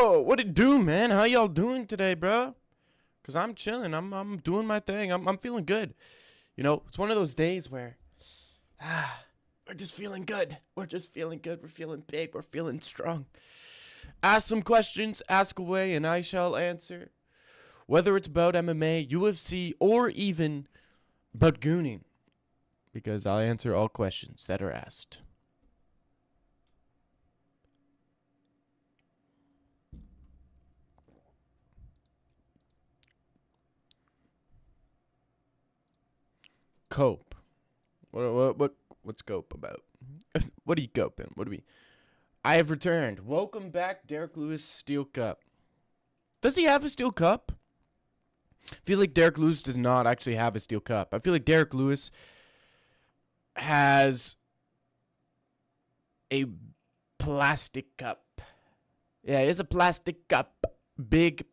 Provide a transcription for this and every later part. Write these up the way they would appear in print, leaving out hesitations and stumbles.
Yo, what it do, man? How y'all doing today, bro? Cause I'm chilling. I'm doing my thing. I'm feeling good. You know, it's one of those days where we're just feeling good. We're just feeling good. We're feeling big. We're feeling strong. Ask some questions, ask away, and I shall answer. Whether it's about MMA, UFC, or even about gooning. Because I'll answer all questions that are asked. Cope. What's cope about? What are you coping? What do we? I have returned. Welcome back, Derek Lewis Steel Cup. Does he have a steel cup? I feel like Derek Lewis does not actually have a steel cup. I feel like Derek Lewis has a plastic cup. Yeah, it's a plastic cup. Big,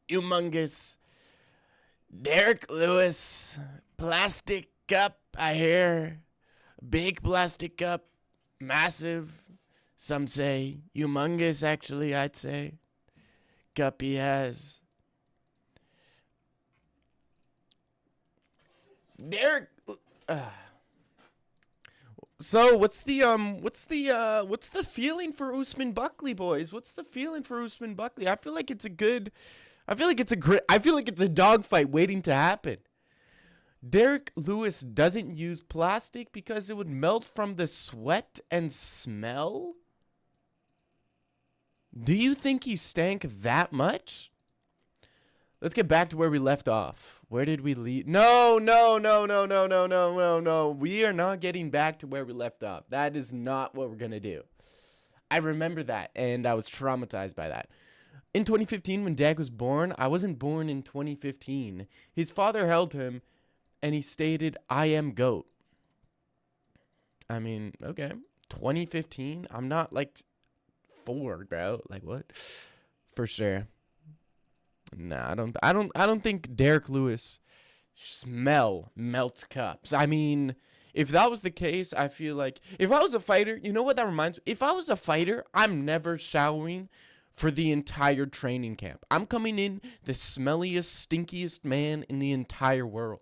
humongous. Derek Lewis, plastic cup, I hear. Big plastic cup, massive. Some say humongous, actually, I'd say. Cup he has. Derek. So what's the feeling for Usman Buckley, boys? What's the feeling for Usman Buckley? I feel like it's a dogfight waiting to happen. Derek Lewis doesn't use plastic because it would melt from the sweat and smell. Do you think he stank that much? Let's get back to where we left off. Where did we leave? No. We are not getting back to where we left off. That is not what we're going to do. I remember that, and I was traumatized by that. In 2015, when Dag was born, I wasn't born in 2015. His father held him, and he stated, "I am GOAT." I mean, okay. 2015? I'm not, like, 4, bro. Like, what? For sure. Nah, I don't think Derek Lewis smell melts cups. I mean, if that was the case, I feel like if I was a fighter, you know what that reminds me? If I was a fighter, I'm never showering for the entire training camp. I'm coming in the smelliest, stinkiest man in the entire world.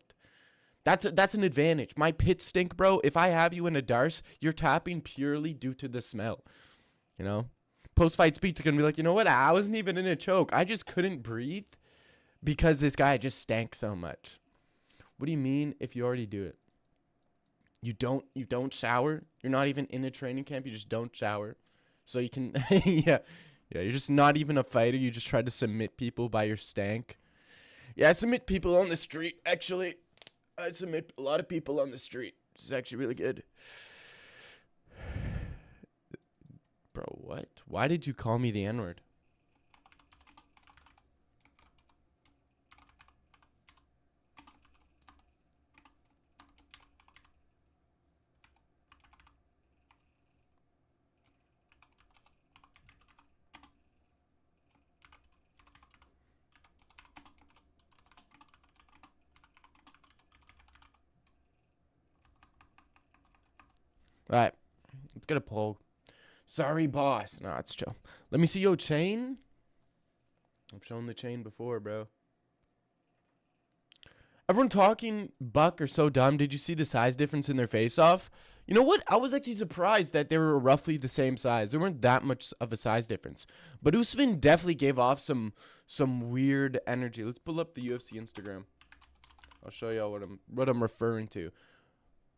That's an advantage. My pits stink, bro. If I have you in a darce, you're tapping purely due to the smell. You know? Post-fight speech is going to be like, you know what? I wasn't even in a choke. I just couldn't breathe because this guy just stank so much. What do you mean if you already do it? You don't shower? You're not even in a training camp. You just don't shower. So you can, yeah, you're just not even a fighter. You just try to submit people by your stank. Yeah, I submit people on the street, actually. I submit a lot of people on the street. This is actually really good. Bro, what? Why did you call me the N-word? All right, let's get a poll. Sorry, boss. Nah, it's chill. Let me see your chain. I've shown the chain before, bro. Everyone talking Buck are so dumb. Did you see the size difference in their face-off? You know what? I was actually surprised that they were roughly the same size. There weren't that much of a size difference. But Usman definitely gave off some weird energy. Let's pull up the UFC Instagram. I'll show y'all what I'm referring to.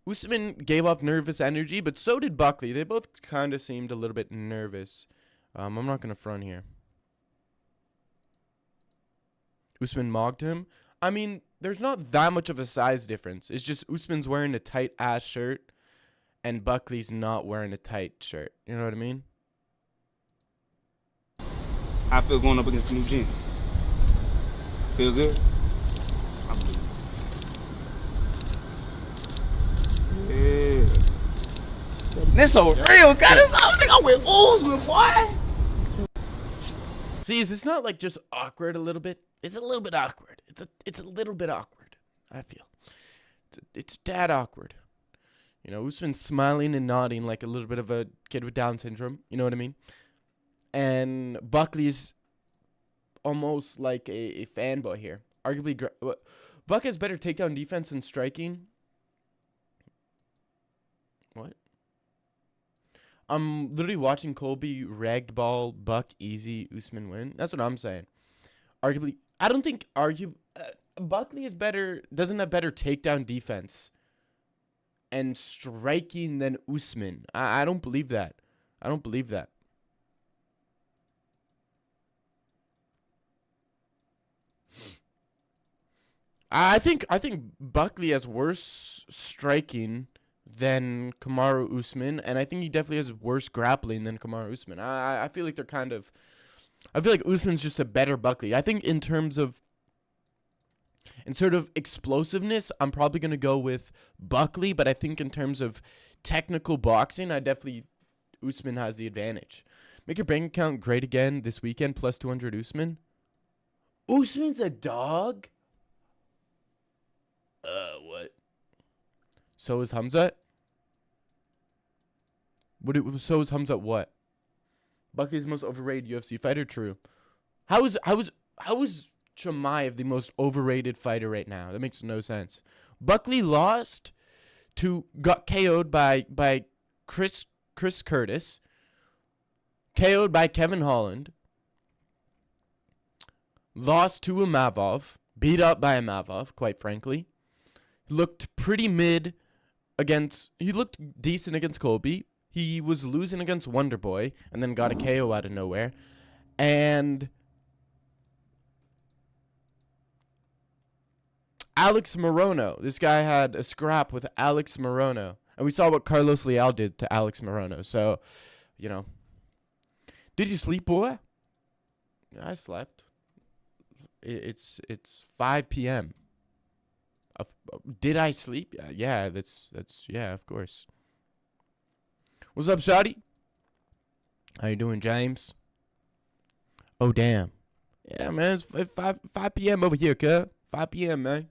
Usman gave off nervous energy, but so did Buckley. They both kind of seemed a little bit nervous. I'm not going to front here. Usman mocked him. I mean, there's not that much of a size difference. It's just Usman's wearing a tight-ass shirt, and Buckley's not wearing a tight shirt. You know what I mean? I feel going up against the new gym. Feel good? Yeah. That's so real, God. I think I went Usman, boy. See, is this not like just awkward a little bit? It's a little bit awkward. It's a little bit awkward, I feel. It's a tad awkward. You know, Usman's smiling and nodding like a little bit of a kid with Down syndrome. You know what I mean? And Buckley's almost like a fanboy here. Arguably, Buck has better takedown defense and striking. What? I'm literally watching Colby ragdoll Buck easy Usman win. That's what I'm saying. Arguably, I don't think Buckley is better. Doesn't have better takedown defense and striking than Usman. I don't believe that. I don't believe that. I think Buckley has worse striking than Kamaru Usman, and I think he definitely has worse grappling than Kamaru Usman. I feel like they're kind of... I feel like Usman's just a better Buckley. I think in terms of... in sort of explosiveness, I'm probably going to go with Buckley, but I think in terms of technical boxing, I definitely... Usman has the advantage. Make your bank account great again this weekend, plus 200 Usman. Usman's a dog? What? So is Hamzat? So is Hamzat what? Buckley's most overrated UFC fighter? True. How is Chimaev the most overrated fighter right now? That makes no sense. Buckley got KO'd by Chris Curtis, KO'd by Kevin Holland, lost to Imavov, beat up by Imavov, quite frankly. Looked pretty mid he looked decent against Colby. He was losing against Wonderboy and then got a KO out of nowhere. And Alex Morono. This guy had a scrap with Alex Morono. And we saw what Carlos Leal did to Alex Morono. So, you know. Did you sleep, boy? I slept. It's 5 p.m. Did I sleep? Yeah, that's yeah, of course. What's up, Shotty? How you doing, James? Oh, damn. Yeah, man, it's 5 p.m. over here, cuz. 5 p.m., man.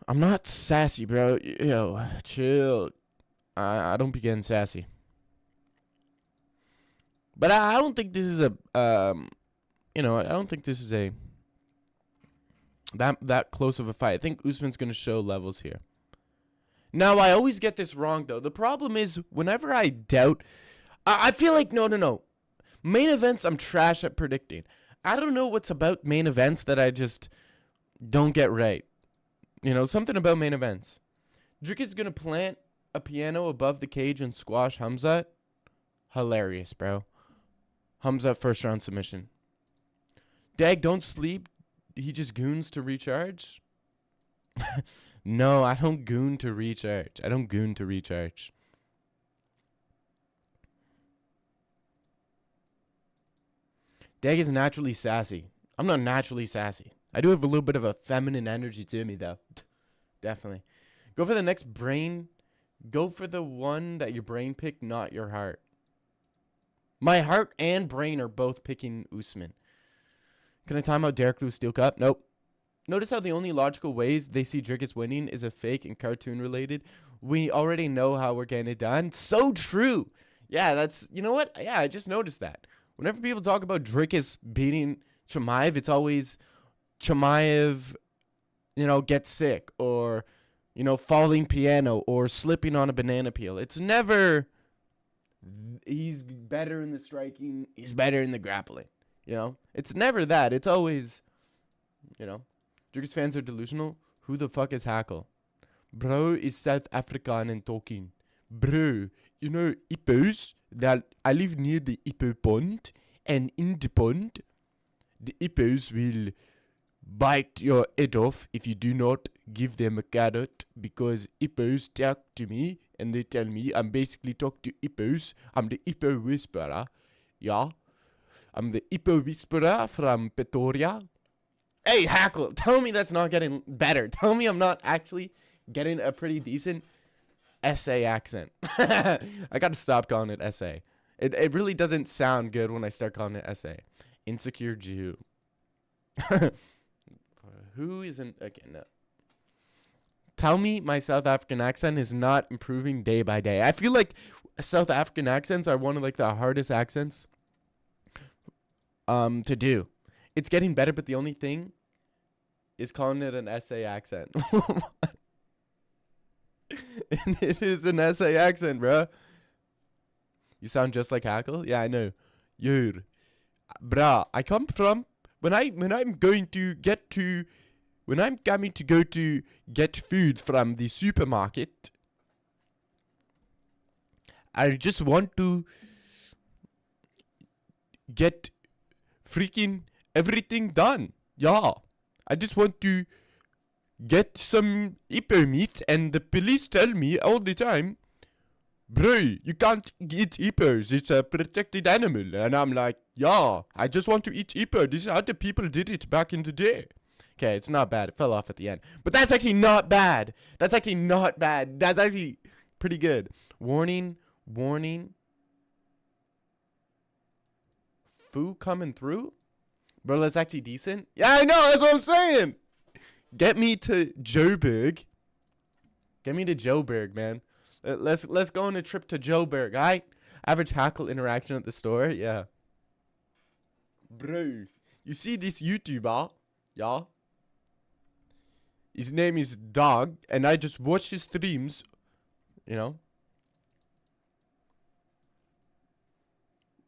I'm not sassy, bro. Yo, chill. I don't be getting sassy. But I don't think this is I don't think this is a that close of a fight. I think Usman's going to show levels here. Now, I always get this wrong, though. The problem is, whenever I doubt... I feel like, no. Main events, I'm trash at predicting. I don't know what's about main events that I just don't get right. You know, something about main events. Drick is going to plant a piano above the cage and squash Hamzat. Hilarious, bro. Hamzat first round submission. Dag, don't sleep. He just goons to recharge? No, I don't goon to recharge. Dag is naturally sassy. I'm not naturally sassy. I do have a little bit of a feminine energy to me, though. Definitely. Go for the next brain. Go for the one that your brain picked, not your heart. My heart and brain are both picking Usman. Can I time out Derek Lewis Steel Cup? Nope. Notice how the only logical ways they see Drickus winning is a fake and cartoon related. We already know how we're getting it done. So true. Yeah, that's... You know what? Yeah, I just noticed that. Whenever people talk about Drickus beating Chimaev, it's always Chimaev, gets sick. Or, falling piano. Or slipping on a banana peel. It's never... He's better in the striking. He's better in the grappling. It's never that. It's always, Drickus fans are delusional. Who the fuck is Hackle? Bro is South African and talking. Bro, hippos, I live near the hippo pond, and in the pond, the hippos will bite your head off if you do not give them a carrot, because hippos talk to me, and they tell me I'm basically talking to hippos. I'm the hippo whisperer. Yeah. I'm the hippo whisperer from Pretoria. Hey, Hackle, tell me that's not getting better. Tell me I'm not actually getting a pretty decent SA accent. I got to stop calling it SA. It really doesn't sound good when I start calling it SA. Insecure Jew. Who isn't... Okay, no. Tell me my South African accent is not improving day by day. I feel like South African accents are one of like the hardest accents to do. It's getting better, but the only thing is calling it an SA accent. And it is an SA accent, bruh. You sound just like Hackle? Yeah, I know. You're, bruh, I come from when I'm going to get to when I'm coming to go to get food from the supermarket. I just want to get freaking everything done. Yeah. I just want to get some hippo meat, and the police tell me all the time, bro, you can't eat hippos. It's a protected animal. And I'm like, yeah, I just want to eat hippo. This is how the people did it back in the day. Okay, it's not bad. It fell off at the end. But that's actually not bad. That's actually not bad. That's actually pretty good. Warning. Foo coming through? Bro, that's actually decent. Yeah, I know. That's what I'm saying. Get me to Joburg. Get me to Joburg, man. Let's go on a trip to Joburg, alright? Average Hackle interaction at the store? Yeah. Bro, you see this YouTuber? Yeah. His name is Dog, and I just watch his streams, you know.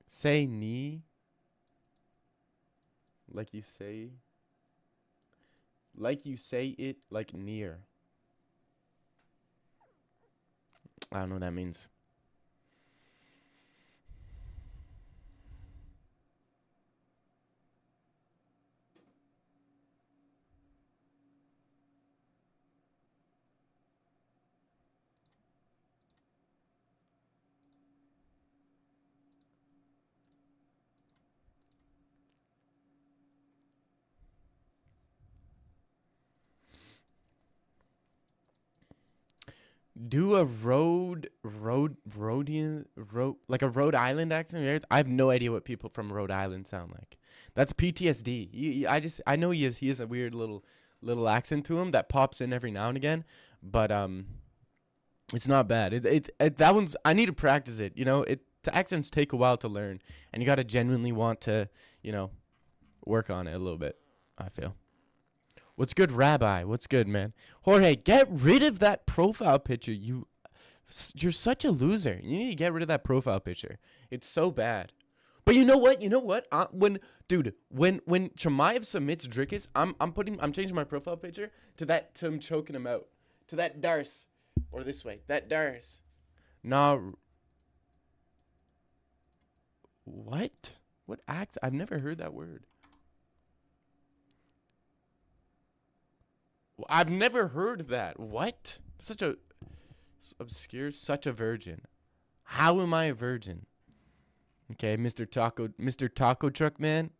Say knee. Like you say it like near. I don't know what that means. Do a Rhode Island accent. I have no idea what people from Rhode Island sound like. That's PTSD. I know he has a weird little accent to him that pops in every now and again, but it's not bad. That one's, I need to practice it. You know, the accents take a while to learn, and you gotta genuinely want to, you know, work on it a little bit, I feel. What's good, Rabbi? What's good, man? Jorge, get rid of that profile picture. You're such a loser. You need to get rid of that profile picture. It's so bad. But you know what? When Chimaev submits Drickus, I'm changing my profile picture to him choking him out. To that Darce. Or this way. That Darce. Nah. What? What act? I've never heard that word. I've never heard of that. What? Such a obscure, such a virgin. How am I a virgin? Okay, Mr. Taco Truck Man.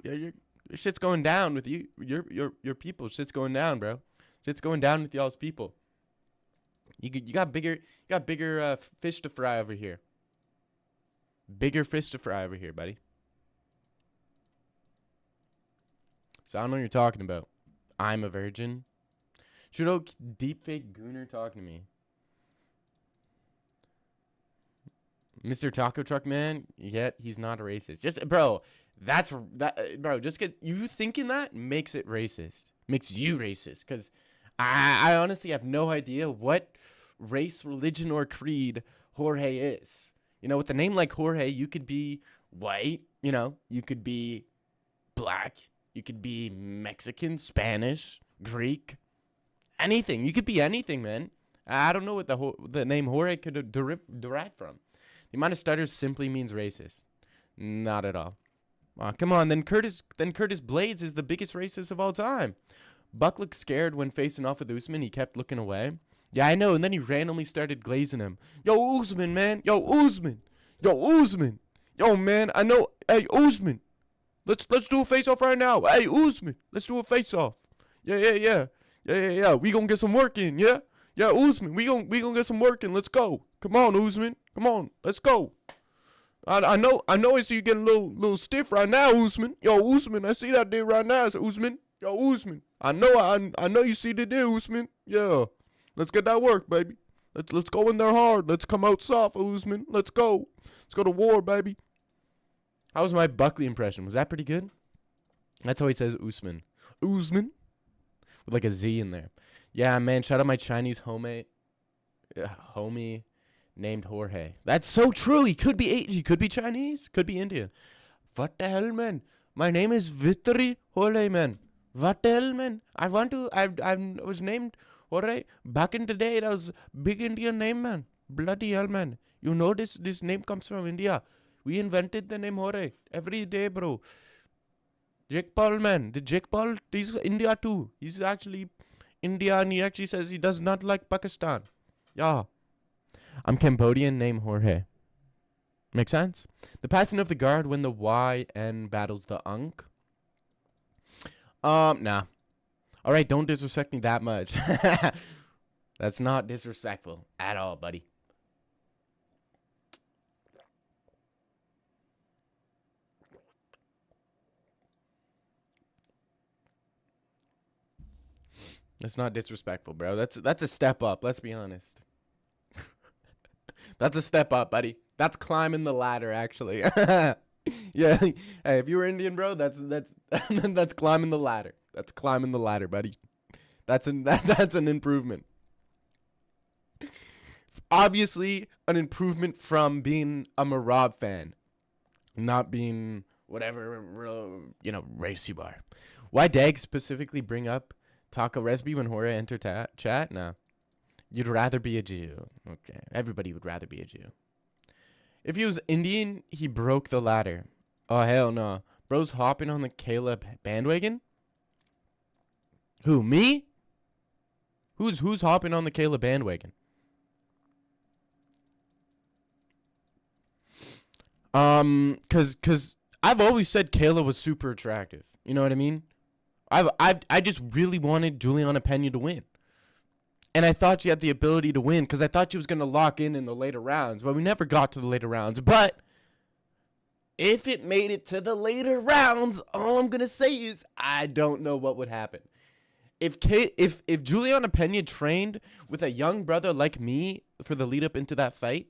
Yeah, your shit's going down with you. Your people. Shit's going down, bro. Shit's going down with y'all's people. You got bigger fish to fry over here. Bigger fish to fry over here, buddy. So I don't know what you're talking about. I'm a virgin. Trudeau deepfake gooner talking to me. Mr. Taco Truck Man, yet he's not a racist. Just bro, just get you thinking that makes it racist. Makes you racist. Cause I honestly have no idea what race, religion, or creed Jorge is. You know, with a name like Jorge, you could be white, you know, you could be black. You could be Mexican, Spanish, Greek, anything. You could be anything, man. I don't know what the name Jorge could derive from. The amount of stutters simply means racist. Not at all. Come on, then Curtis Blades is the biggest racist of all time. Buck looked scared when facing off with Usman. He kept looking away. Yeah, I know. And then he randomly started glazing him. Yo, Usman, man. Yo, Usman. Yo, man. I know. Hey, Usman. Let's do a face-off right now. Hey, Usman, let's do a face-off. Yeah. We gonna get some work in, yeah? Yeah, Usman, we gonna get some work in. Let's go. Come on, Usman. Come on, let's go. I know I see you getting a little stiff right now, Usman. Yo, Usman, I see that dude right now, Usman. Yo, Usman. I know you see the deal, Usman. Yeah. Let's get that work, baby. Let's go in there hard. Let's come out soft, Usman. Let's go. Let's go to war, baby. How was my Buckley impression? Was that pretty good? That's how he says Usman. Usman? With like a Z in there. Yeah, man. Shout out my Chinese homie named Jorge. That's so true. He could be Asian. He could be Chinese. Could be Indian. What the hell, man? My name is Vitri Jorge, man. What the hell, man? I was named Jorge. Back in the day, that was big Indian name, man. Bloody hell, man. You know this name comes from India. We invented the name Jorge every day, bro. Jake Paul, man. The Jake Paul, he's India too. He's actually India, and he actually says he does not like Pakistan. Yeah. I'm Cambodian, name Jorge. Make sense? The passing of the guard when the YN battles the Unk. Nah. Alright, don't disrespect me that much. That's not disrespectful at all, buddy. That's not disrespectful, bro. That's a step up, let's be honest. That's a step up, buddy. That's climbing the ladder, actually. Yeah. Hey, if you were Indian, bro, that's that's climbing the ladder. That's climbing the ladder, buddy. That's an improvement. Obviously, an improvement from being a Marab fan, not being whatever race you are. Why Dag specifically bring up taco recipe when Jorge entered chat? Nah. You'd rather be a Jew. Okay. Everybody would rather be a Jew. If he was Indian, he broke the ladder. Oh, hell no. Bro's hopping on the Kayla bandwagon? Who, me? Who's hopping on the Kayla bandwagon? Cause I've always said Kayla was super attractive. You know what I mean? I just really wanted Juliana Pena to win. And I thought she had the ability to win because I thought she was going to lock in the later rounds. But we never got to the later rounds. But if it made it to the later rounds, all I'm going to say is I don't know what would happen. If Juliana Pena trained with a young brother like me for the lead up into that fight,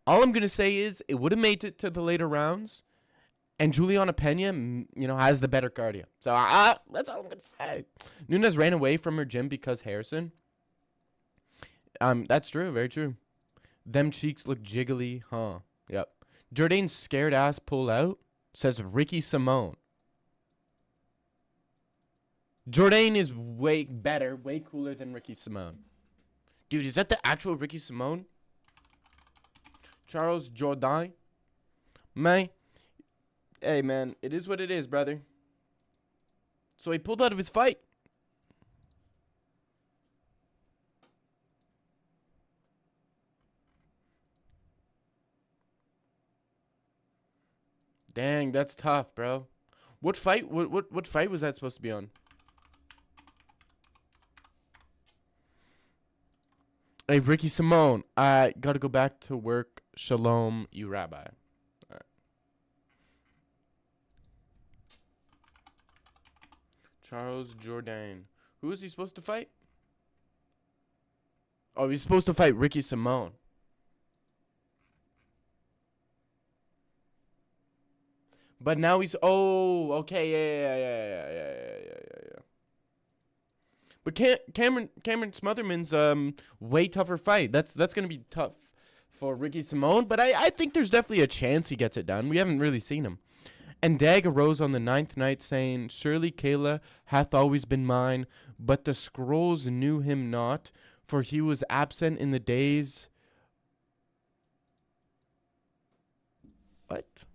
all I'm going to say is it would have made it to the later rounds. And Juliana Pena, has the better cardio. So that's all I'm going to say. Nunes ran away from her gym because Harrison. That's true. Very true. Them cheeks look jiggly, huh? Yep. Jordane's scared ass pull out, says Ricky Simone. Jourdain is way better, way cooler than Ricky Simone. Dude, is that the actual Ricky Simone? Charles Jourdain? Man. Hey, man. It is what it is, brother. So he pulled out of his fight. Dang, that's tough, bro. What fight? What fight was that supposed to be on? Hey, Ricky Simone, I gotta go back to work. Shalom, you rabbi. All right. Charles Jourdain. Who is he supposed to fight? Oh, he's supposed to fight Ricky Simone. But now he's... Oh, okay, yeah. But Cameron Smotherman's way tougher fight. That's gonna be tough for Ricky Simone. But I think there's definitely a chance he gets it done. We haven't really seen him. And Dag arose on the 9th night, saying, "Surely Kayla hath always been mine, but the scrolls knew him not, for he was absent in the days." What?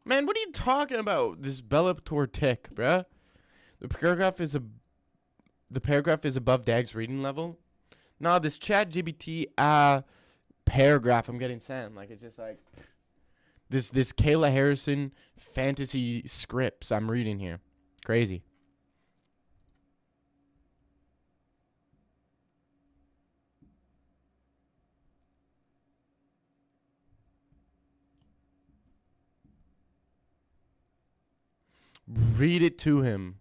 Man, what are you talking about? This Bellator tick, bruh. The paragraph is above Dag's reading level. Nah, this ChatGPT paragraph I'm getting sent. Like, it's just like this Kayla Harrison fantasy scripts I'm reading here. Crazy. Read it to him.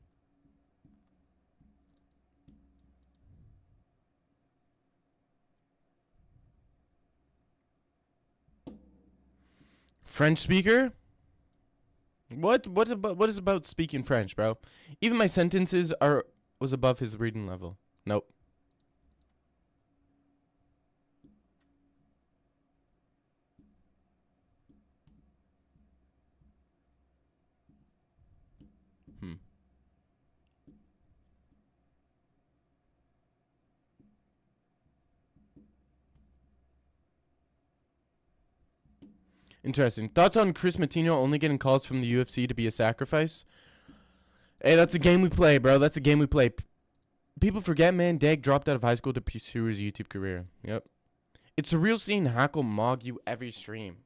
French speaker? What is about speaking French, bro? Even my sentences was above his reading level. Nope. Interesting. Thoughts on Chris Matino only getting calls from the UFC to be a sacrifice? Hey, that's a game we play, bro. That's a game we play. People forget, man. Dag dropped out of high school to pursue his YouTube career. Yep. It's surreal seeing Hackle mog you every stream.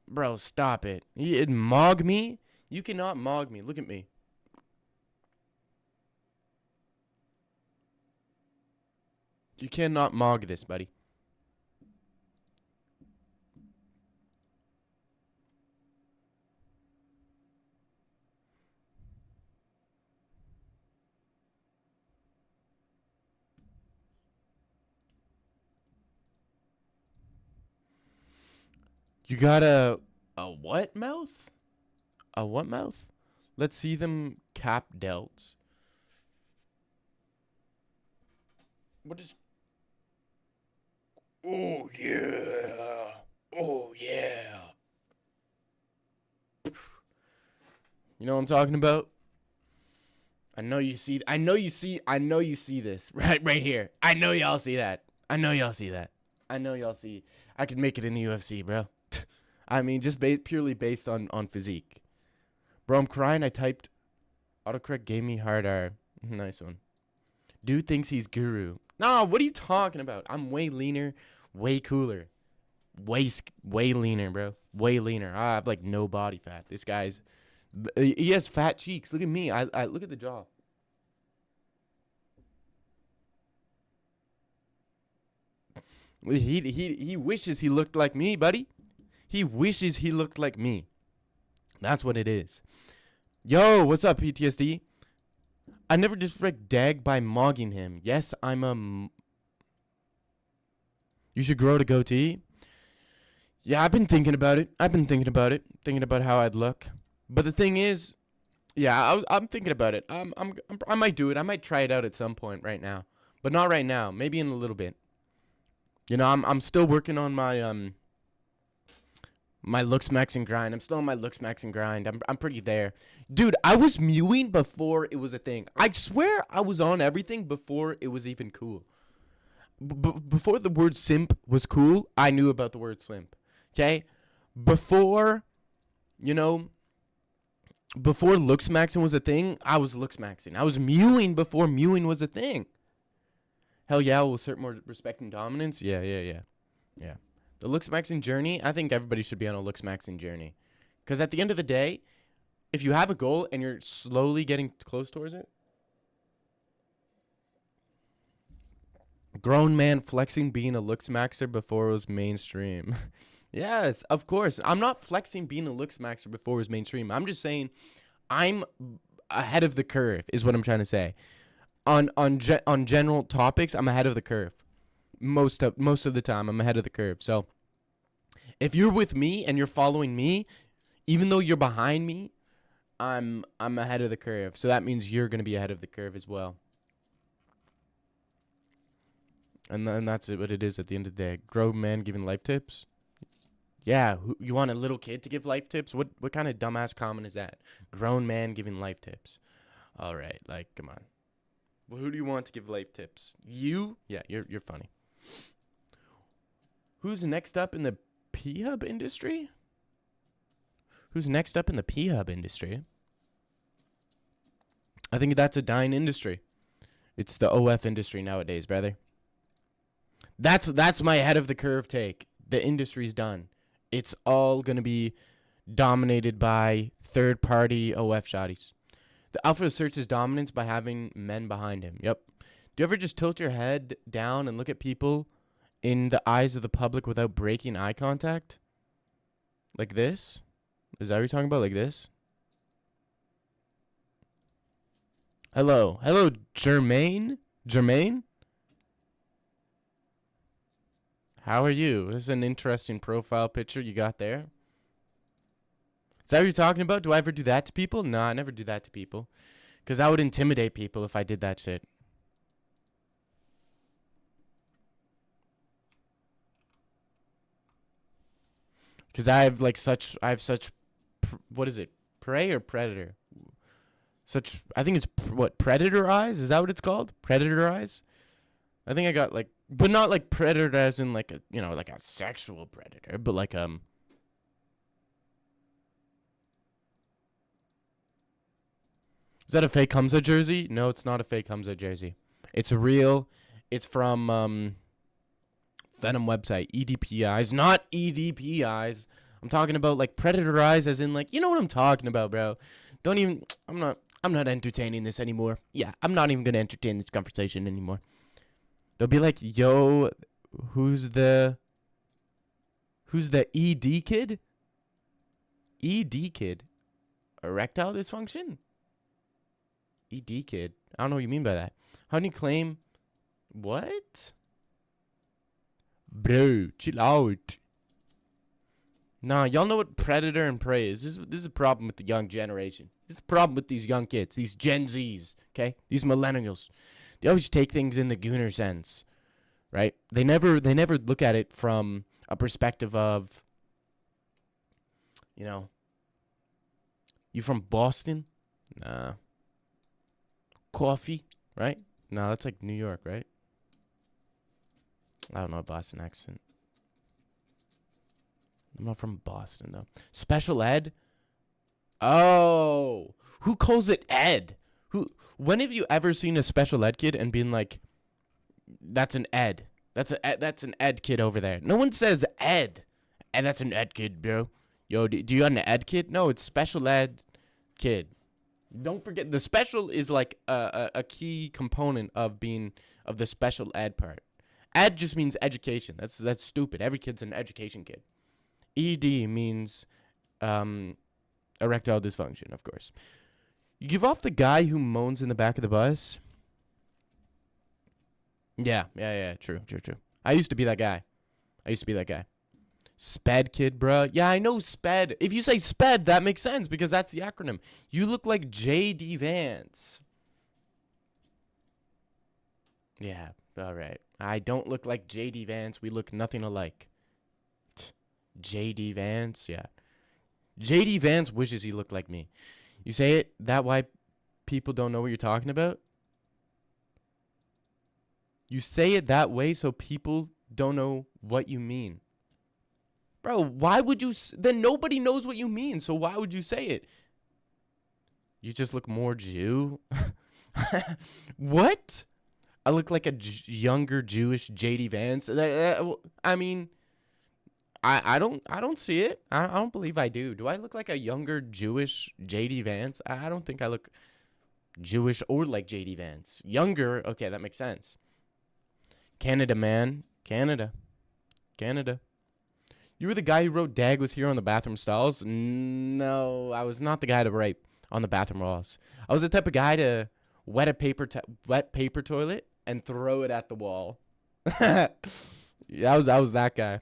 Bro, stop it. You'd mog me? You cannot mog me. Look at me. You cannot mog this, buddy. You got a what mouth? A what mouth? Let's see them cap delts. What is... Oh, yeah. Oh, yeah. You know what I'm talking about? I know you see this right here. I know y'all see that. I know y'all see. I could make it in the UFC, bro. I mean, just purely based on physique. Bro, I'm crying. I typed. Autocorrect gave me hard R. Nice one. Dude thinks he's guru. No, what are you talking about? I'm way leaner, way cooler. Way leaner, bro. Way leaner. I have, like, no body fat. This guy's... He has fat cheeks. Look at me. I look at the jaw. He wishes he looked like me, buddy. He wishes he looked like me. That's what it is. Yo, what's up, PTSD? I never disrespect Dag by mogging him. Yes, I'm You should grow to goatee. Yeah, I've been thinking about it. Thinking about how I'd look. But the thing is, yeah, I'm thinking about it. I might do it. I might try it out at some point right now, but not right now. Maybe in a little bit. You know, I'm still working on my my looks max and grind. I'm still on my looks max and grind. I'm pretty there, dude. I was mewing before it was a thing. I swear I was on everything before it was even cool. Before the word simp was cool, I knew about the word simp. Okay, before, you know. Before looks maxing was a thing, I was looks maxing. I was mewing before mewing was a thing. Hell yeah, we'll assert more respect and dominance. Yeah. The looks maxing journey, I think everybody should be on a looks maxing journey. Because at the end of the day, if you have a goal and you're slowly getting close towards it. Grown man flexing being a looks maxer before it was mainstream. Yes, of course. I'm not flexing being a looks maxer before it was mainstream. I'm just saying I'm ahead of the curve is what I'm trying to say. On general topics, I'm ahead of the curve. Most of the time, I'm ahead of the curve. So if you're with me and you're following me, even though you're behind me, I'm ahead of the curve. So that means you're going to be ahead of the curve as well. And then that's what it is at the end of the day. Grown man giving life tips. Yeah, you want a little kid to give life tips? What kind of dumbass comment is that? Grown man giving life tips. All right, like, come on. Well, who do you want to give life tips? You? Yeah, you're funny. Who's next up in the P-Hub industry? I think that's a dying industry. It's the OF industry nowadays, brother. That's my ahead of the curve take. The industry's done. It's all going to be dominated by third-party OF shotties. The alpha asserts his dominance by having men behind him. Yep. Do you ever just tilt your head down and look at people in the eyes of the public without breaking eye contact? Like this? Is that what you're talking about? Like this? Hello. Hello, Jermaine. Jermaine? How are you? This is an interesting profile picture you got there. Is that what you're talking about? Do I ever do that to people? No, I never do that to people. Because I would intimidate people if I did that shit. Because I have such, what is it? Prey or predator? I think it's, predator eyes? Is that what it's called? Predator eyes? I think I got like, but not like predator as in like a, like a sexual predator, but like, Is that a fake Hamza jersey? No, it's not a fake Hamza jersey. It's real. It's from, Venom website, EDP eyes, not EDP eyes. I'm talking about like predator eyes as in like, you know what I'm talking about, bro. I'm not entertaining this anymore. Yeah, I'm not even going to entertain this conversation anymore. They'll be like, yo, who's the ED kid? ED kid? Erectile dysfunction? ED kid? I don't know what you mean by that. How do you claim? What? Bro, chill out. Nah, y'all know what predator and prey is. This is a problem with the young generation. This is the problem with these young kids, these Gen Zs, okay? These millennials. They always take things in the gooner sense, right? They never look at it from a perspective of, you from Boston? Nah. Coffee, right? No, that's like New York, right? I don't know a Boston accent. I'm not from Boston, though. Special ed? Oh. Who calls it ed? When have you ever seen a special ed kid and been like, that's an ed. That's an ed kid over there. No one says ed. And that's an ed kid, bro. Yo, do you got an ed kid? No, it's special ed kid. Don't forget, the special is like a key component of the special ed part. Ed just means education. That's stupid. Every kid's an education kid. ED means erectile dysfunction, of course. You give off the guy who moans in the back of the bus? Yeah, true. I used to be that guy. Sped kid, bruh. Yeah, I know Sped. If you say Sped, that makes sense because that's the acronym. You look like J.D. Vance. Yeah, all right. I don't look like J.D. Vance. We look nothing alike. J.D. Vance, yeah. J.D. Vance wishes he looked like me. You say it that why people don't know what you're talking about? You say it that way so people don't know what you mean. Bro, why would you? Then nobody knows what you mean, so why would you say it? You just look more Jew? What? I look like a younger Jewish J.D. Vance? I mean, I don't see it. I don't believe I do. Do I look like a younger Jewish J.D. Vance? I don't think I look Jewish or like J.D. Vance. Younger, okay, that makes sense. Canada, man. Canada. You were the guy who wrote Dag was here on the bathroom stalls? No, I was not the guy to write on the bathroom walls. I was the type of guy to wet paper toilet and throw it at the wall. Yeah, I was that guy.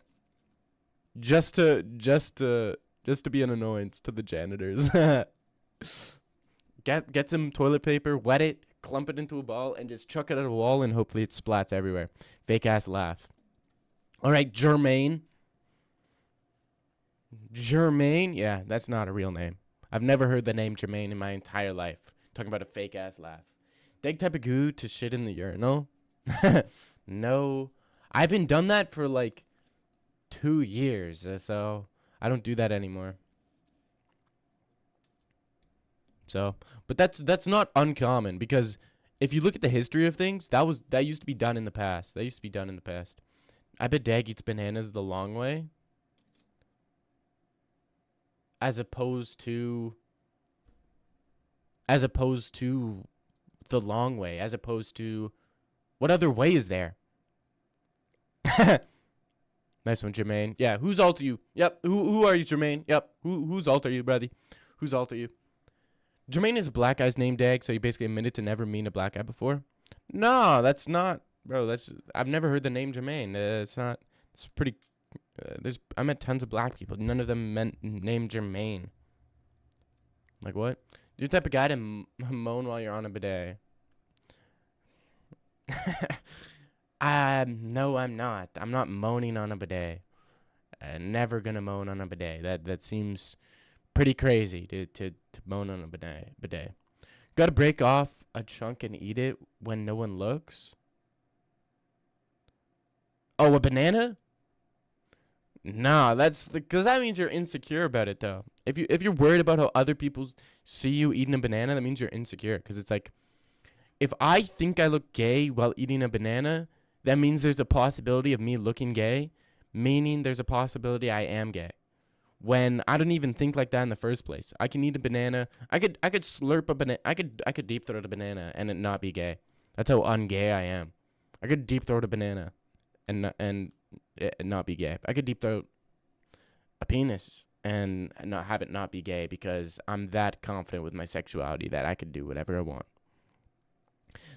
Just to be an annoyance to the janitors. Get some toilet paper, wet it, clump it into a ball, and just chuck it at a wall, and hopefully it splats everywhere. Fake ass laugh. All right, Jermaine. Jermaine? Yeah, that's not a real name. I've never heard the name Jermaine in my entire life. Talking about a fake ass laugh. Dig type of goo to shit in the urinal? No. I haven't done that for like 2 years, so I don't do that anymore. So, but that's not uncommon because if you look at the history of things, that used to be done in the past. I bet Dag eats bananas the long way. As opposed to the long way, as opposed to what other way is there? Nice one, Jermaine. Yeah, whose alt are you? Yep. Who are you, Jermaine? Yep. Whose alt are you, buddy? Whose alt are you? Jermaine is a black guy's name, Dag, so you basically admitted to never meeting a black guy before? No, that's not, bro. I've never heard the name Jermaine. It's not. It's pretty. I met tons of black people. None of them named Jermaine. Like what? You're the type of guy to moan while you're on a bidet. No, I'm not. I'm not moaning on a bidet. Never gonna moan on a bidet. That seems pretty crazy to moan on a bidet. Gotta break off a chunk and eat it when no one looks. Oh, a banana? Nah, because that means you're insecure about it though. If you're worried about how other people see you eating a banana, that means you're insecure. Because it's like, if I think I look gay while eating a banana, that means there's a possibility of me looking gay, meaning there's a possibility I am gay. When I don't even think like that in the first place. I can eat a banana. I could slurp a banana. I could deep throat a banana and it not be gay. That's how ungay I am. I could deep throat a banana and not be gay. I could deep throat a penis and not have it not be gay because I'm that confident with my sexuality that I could do whatever I want.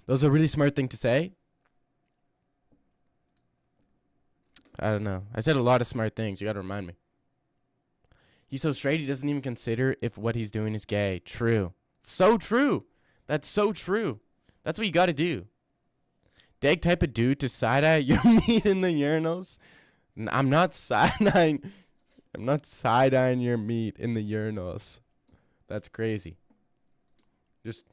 Those are a really smart thing to say. I don't know. I said a lot of smart things. You got to remind me. He's so straight he doesn't even consider if what he's doing is gay. True. So true. That's so true. That's what you got to do. Dag type of dude to side-eye your meat in the urinals. I'm not side-eyeing. I'm not side-eyeing your meat in the urinals. That's crazy. Just.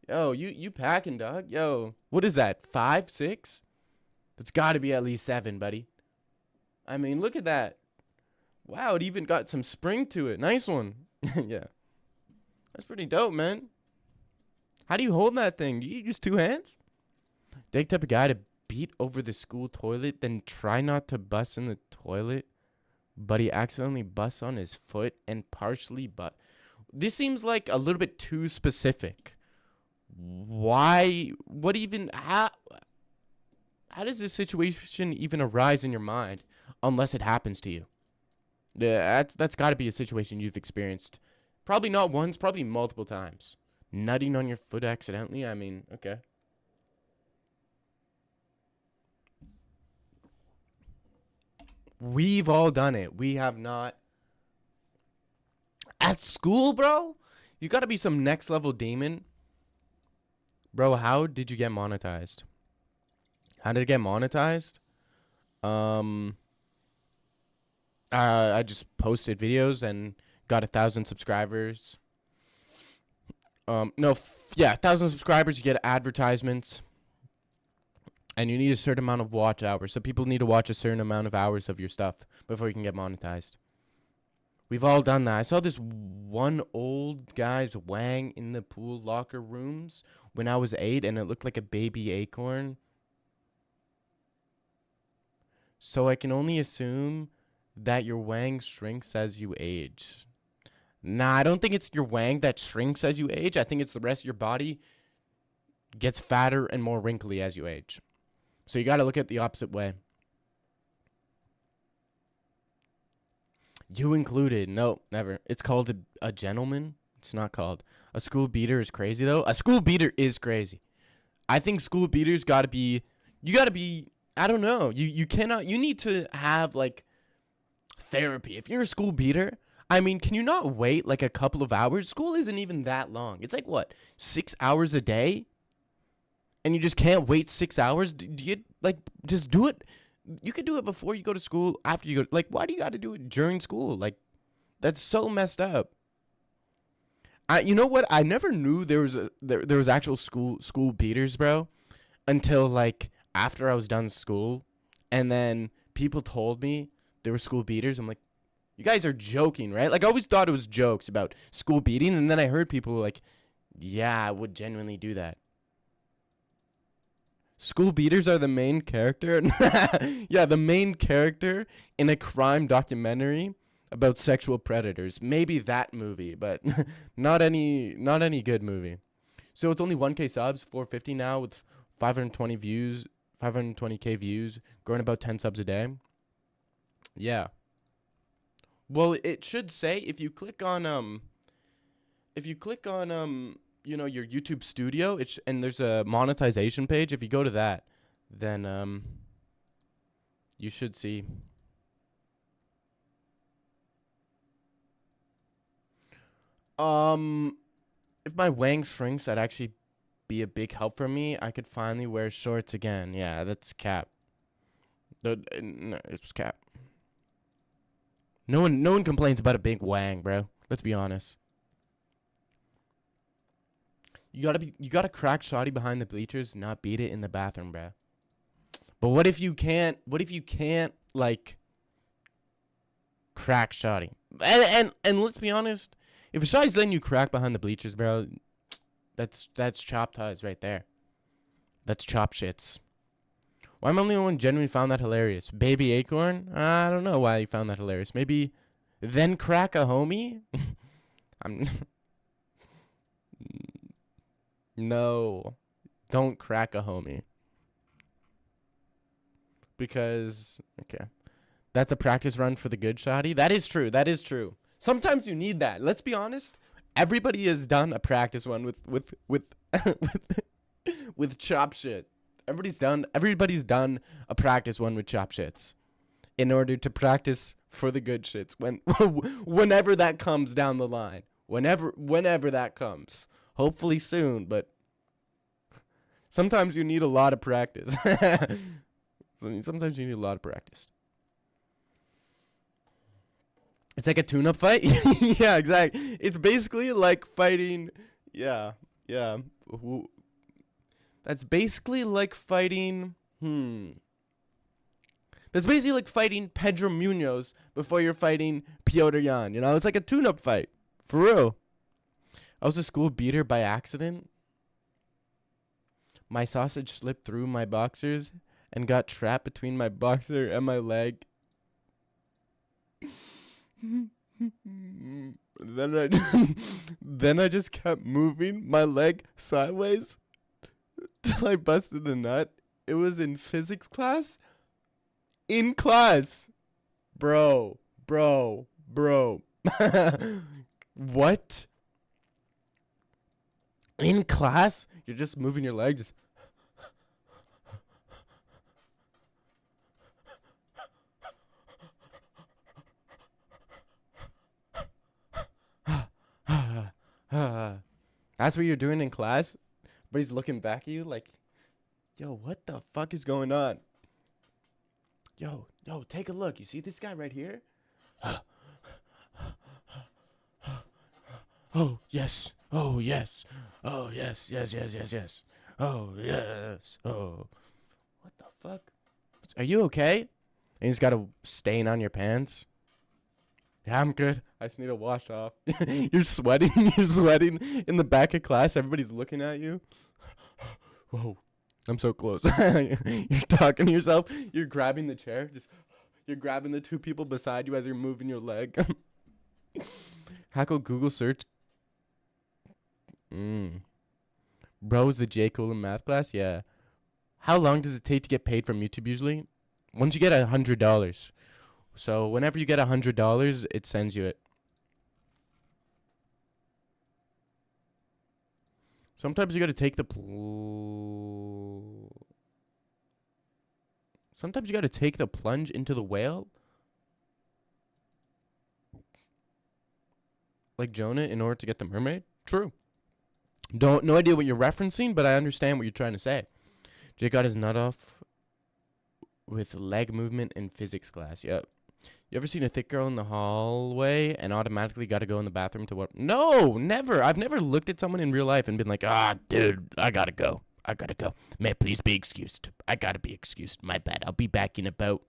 Yo, you packing, dog. Yo, what is that? 5, 6? That's got to be at least 7, buddy. I mean, look at that. Wow, it even got some spring to it. Nice one. Yeah. That's pretty dope, man. How do you hold that thing? Do you use 2 hands? Dig type of guy to beat over the school toilet, then try not to bust in the toilet, but he accidentally busts on his foot and partially butt. This seems like a little bit too specific. Why? What even? How does this situation even arise in your mind unless it happens to you? Yeah, that's got to be a situation you've experienced. Probably not once, probably multiple times. Nutting on your foot accidentally? I mean, okay. We've all done it. We have not. At school, bro? You got to be some next level demon. Bro, how did you get monetized? How did it get monetized? I just posted videos and got 1,000 subscribers. 1,000 subscribers, you get advertisements. And you need a certain amount of watch hours. So people need to watch a certain amount of hours of your stuff before you can get monetized. We've all done that. I saw this one old guy's wang in the pool locker rooms when I was 8, and it looked like a baby acorn. So I can only assume that your wang shrinks as you age. Nah, I don't think it's your wang that shrinks as you age. I think it's the rest of your body gets fatter and more wrinkly as you age. So you got to look at the opposite way. You included. No, never. It's called a gentleman. It's not called. A school beater is crazy, though. A school beater is crazy. I think school beaters got to be... You got to be... I don't know. You cannot... You need to have, like, therapy. If you're a school beater... I mean, can you not wait, like, a couple of hours? School isn't even that long. It's like, what, 6 hours a day? And you just can't wait 6 hours? Do you, like, just do it? You could do it before you go to school, after you go. Like, why do you got to do it during school? Like, that's so messed up. You know what? I never knew there was actual school beaters, bro, until, like, after I was done school. And then people told me there were school beaters. I'm like, you guys are joking, right? Like, I always thought it was jokes about school beating. And then I heard people like, yeah, I would genuinely do that. School beaters are the main character. Yeah, the main character in a crime documentary about sexual predators. Maybe that movie, but not any good movie. So it's only 1K subs, 450 now with 520 views, 520K views, growing about 10 subs a day. Yeah. Well, it should say if you click on your YouTube Studio, and there's a monetization page. If you go to that, then you should see. If my wang shrinks, that'd actually be a big help for me. I could finally wear shorts again. Yeah, that's cap. No, it's cap. No one complains about a big wang, bro. Let's be honest. You gotta crack shotty behind the bleachers, not beat it in the bathroom, bro. But what if you can't like crack shotty? And let's be honest, if a shotty's letting you crack behind the bleachers, bro, that's chop ties right there. That's chop shits. Why am I the only one genuinely found that hilarious? Baby Acorn? I don't know why you found that hilarious. Maybe then crack a homie? I'm No. Don't crack a homie. Because okay. That's a practice run for the good shotty. That is true. That is true. Sometimes you need that. Let's be honest. Everybody has done a practice one with with chop shit. Everybody's done a practice one with chop shits in order to practice for the good shits whenever that comes down the line. Whenever that comes. Hopefully soon, but sometimes you need a lot of practice. Sometimes you need a lot of practice. It's like a tune-up fight? Yeah, exactly. It's basically like fighting... Yeah. That's basically like fighting... That's basically like fighting Pedro Munoz before you're fighting Piotr Jan. You know, it's like a tune-up fight. For real. I was a school beater by accident. My sausage slipped through my boxers and got trapped between my boxer and my leg. Then I just kept moving my leg sideways till I busted a nut. It was in physics class. In class. Bro. What? In class? You're just moving your leg, just... That's what you're doing in class? But he's looking back at you like, yo, what the fuck is going on? Yo, take a look. You see this guy right here? Oh, yes. Oh, yes. Oh, yes. Oh, yes. Oh. What the fuck? Are you okay? And he's got a stain on your pants. Yeah, I'm good. I just need to wash off. You're sweating. You're sweating in the back of class. Everybody's looking at you. Whoa. I'm so close. You're talking to yourself. You're grabbing the chair. You're grabbing the two people beside you as you're moving your leg. Hackle Google search. Bro, is the J. Cole in math class? Yeah. How long does it take to get paid from YouTube usually? Once you get $100. So whenever you get $100, it sends you it. Sometimes you got to take the Sometimes you got to take the plunge into the whale. Like Jonah in order to get the mermaid? True. No idea what you're referencing, but I understand what you're trying to say. Jake got his nut off with leg movement in physics class. Yep. You ever seen a thick girl in the hallway and automatically got to go in the bathroom to what? No, never. I've never looked at someone in real life and been like, dude, I gotta go. May I please be excused? I gotta be excused. My bad. I'll be back in about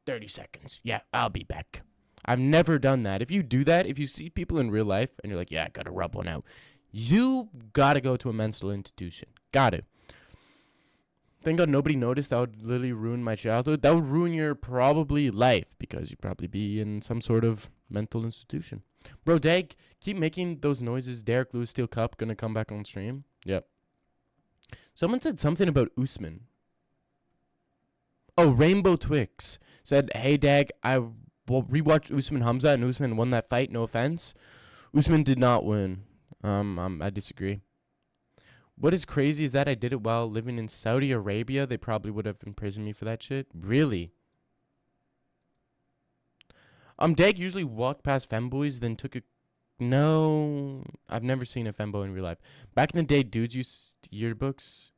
30 seconds. Yeah, I'll be back. I've never done that. If you do that, if you see people in real life and you're like, yeah, I gotta rub one out, you gotta go to a mental institution. Gotta. Thank God nobody noticed. That would literally ruin my childhood. That would ruin your probably life because you'd probably be in some sort of mental institution. Bro, Dag, keep making those noises. Derek Lewis Steel Cup gonna come back on stream. Yep. Someone said something about Usman. Oh, Rainbow Twix said, "Hey, Dag, I will rewatch Usman Hamza, and Usman won that fight. No offense, Usman did not win. I disagree. What is crazy is that I did it while living in Saudi Arabia. They probably would have imprisoned me for that shit. Really? Dag usually walked past femboys, then took a. No, I've never seen a femboy in real life. Back in the day, dudes used yearbooks.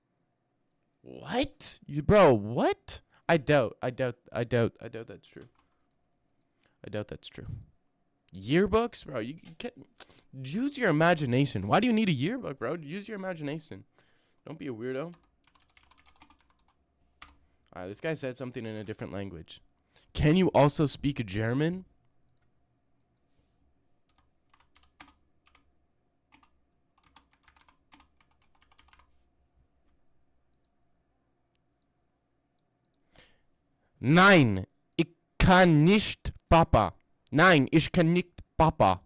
What? Bro, what? I doubt that's true. I doubt that's true. Yearbooks, bro, you can't use your imagination. Why do you need a yearbook, bro? Use your imagination. Don't be a weirdo. Alright, this guy said something in a different language. Can you also speak German? Nein, ich kann nicht, Papa. Nein, ich kann nicht, Papa.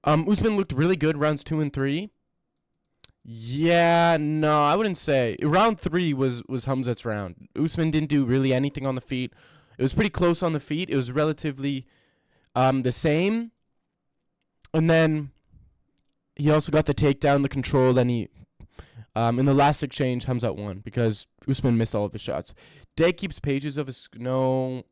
Usman looked really good rounds 2 and 3. Yeah, no, I wouldn't say. Round 3 was Hamzat's round. Usman didn't do really anything on the feet. It was pretty close on the feet. It was relatively the same. And then he also got the takedown, the control, then he in the last exchange, Hamzat won because Usman missed all of the shots. Dag keeps pages of his. No.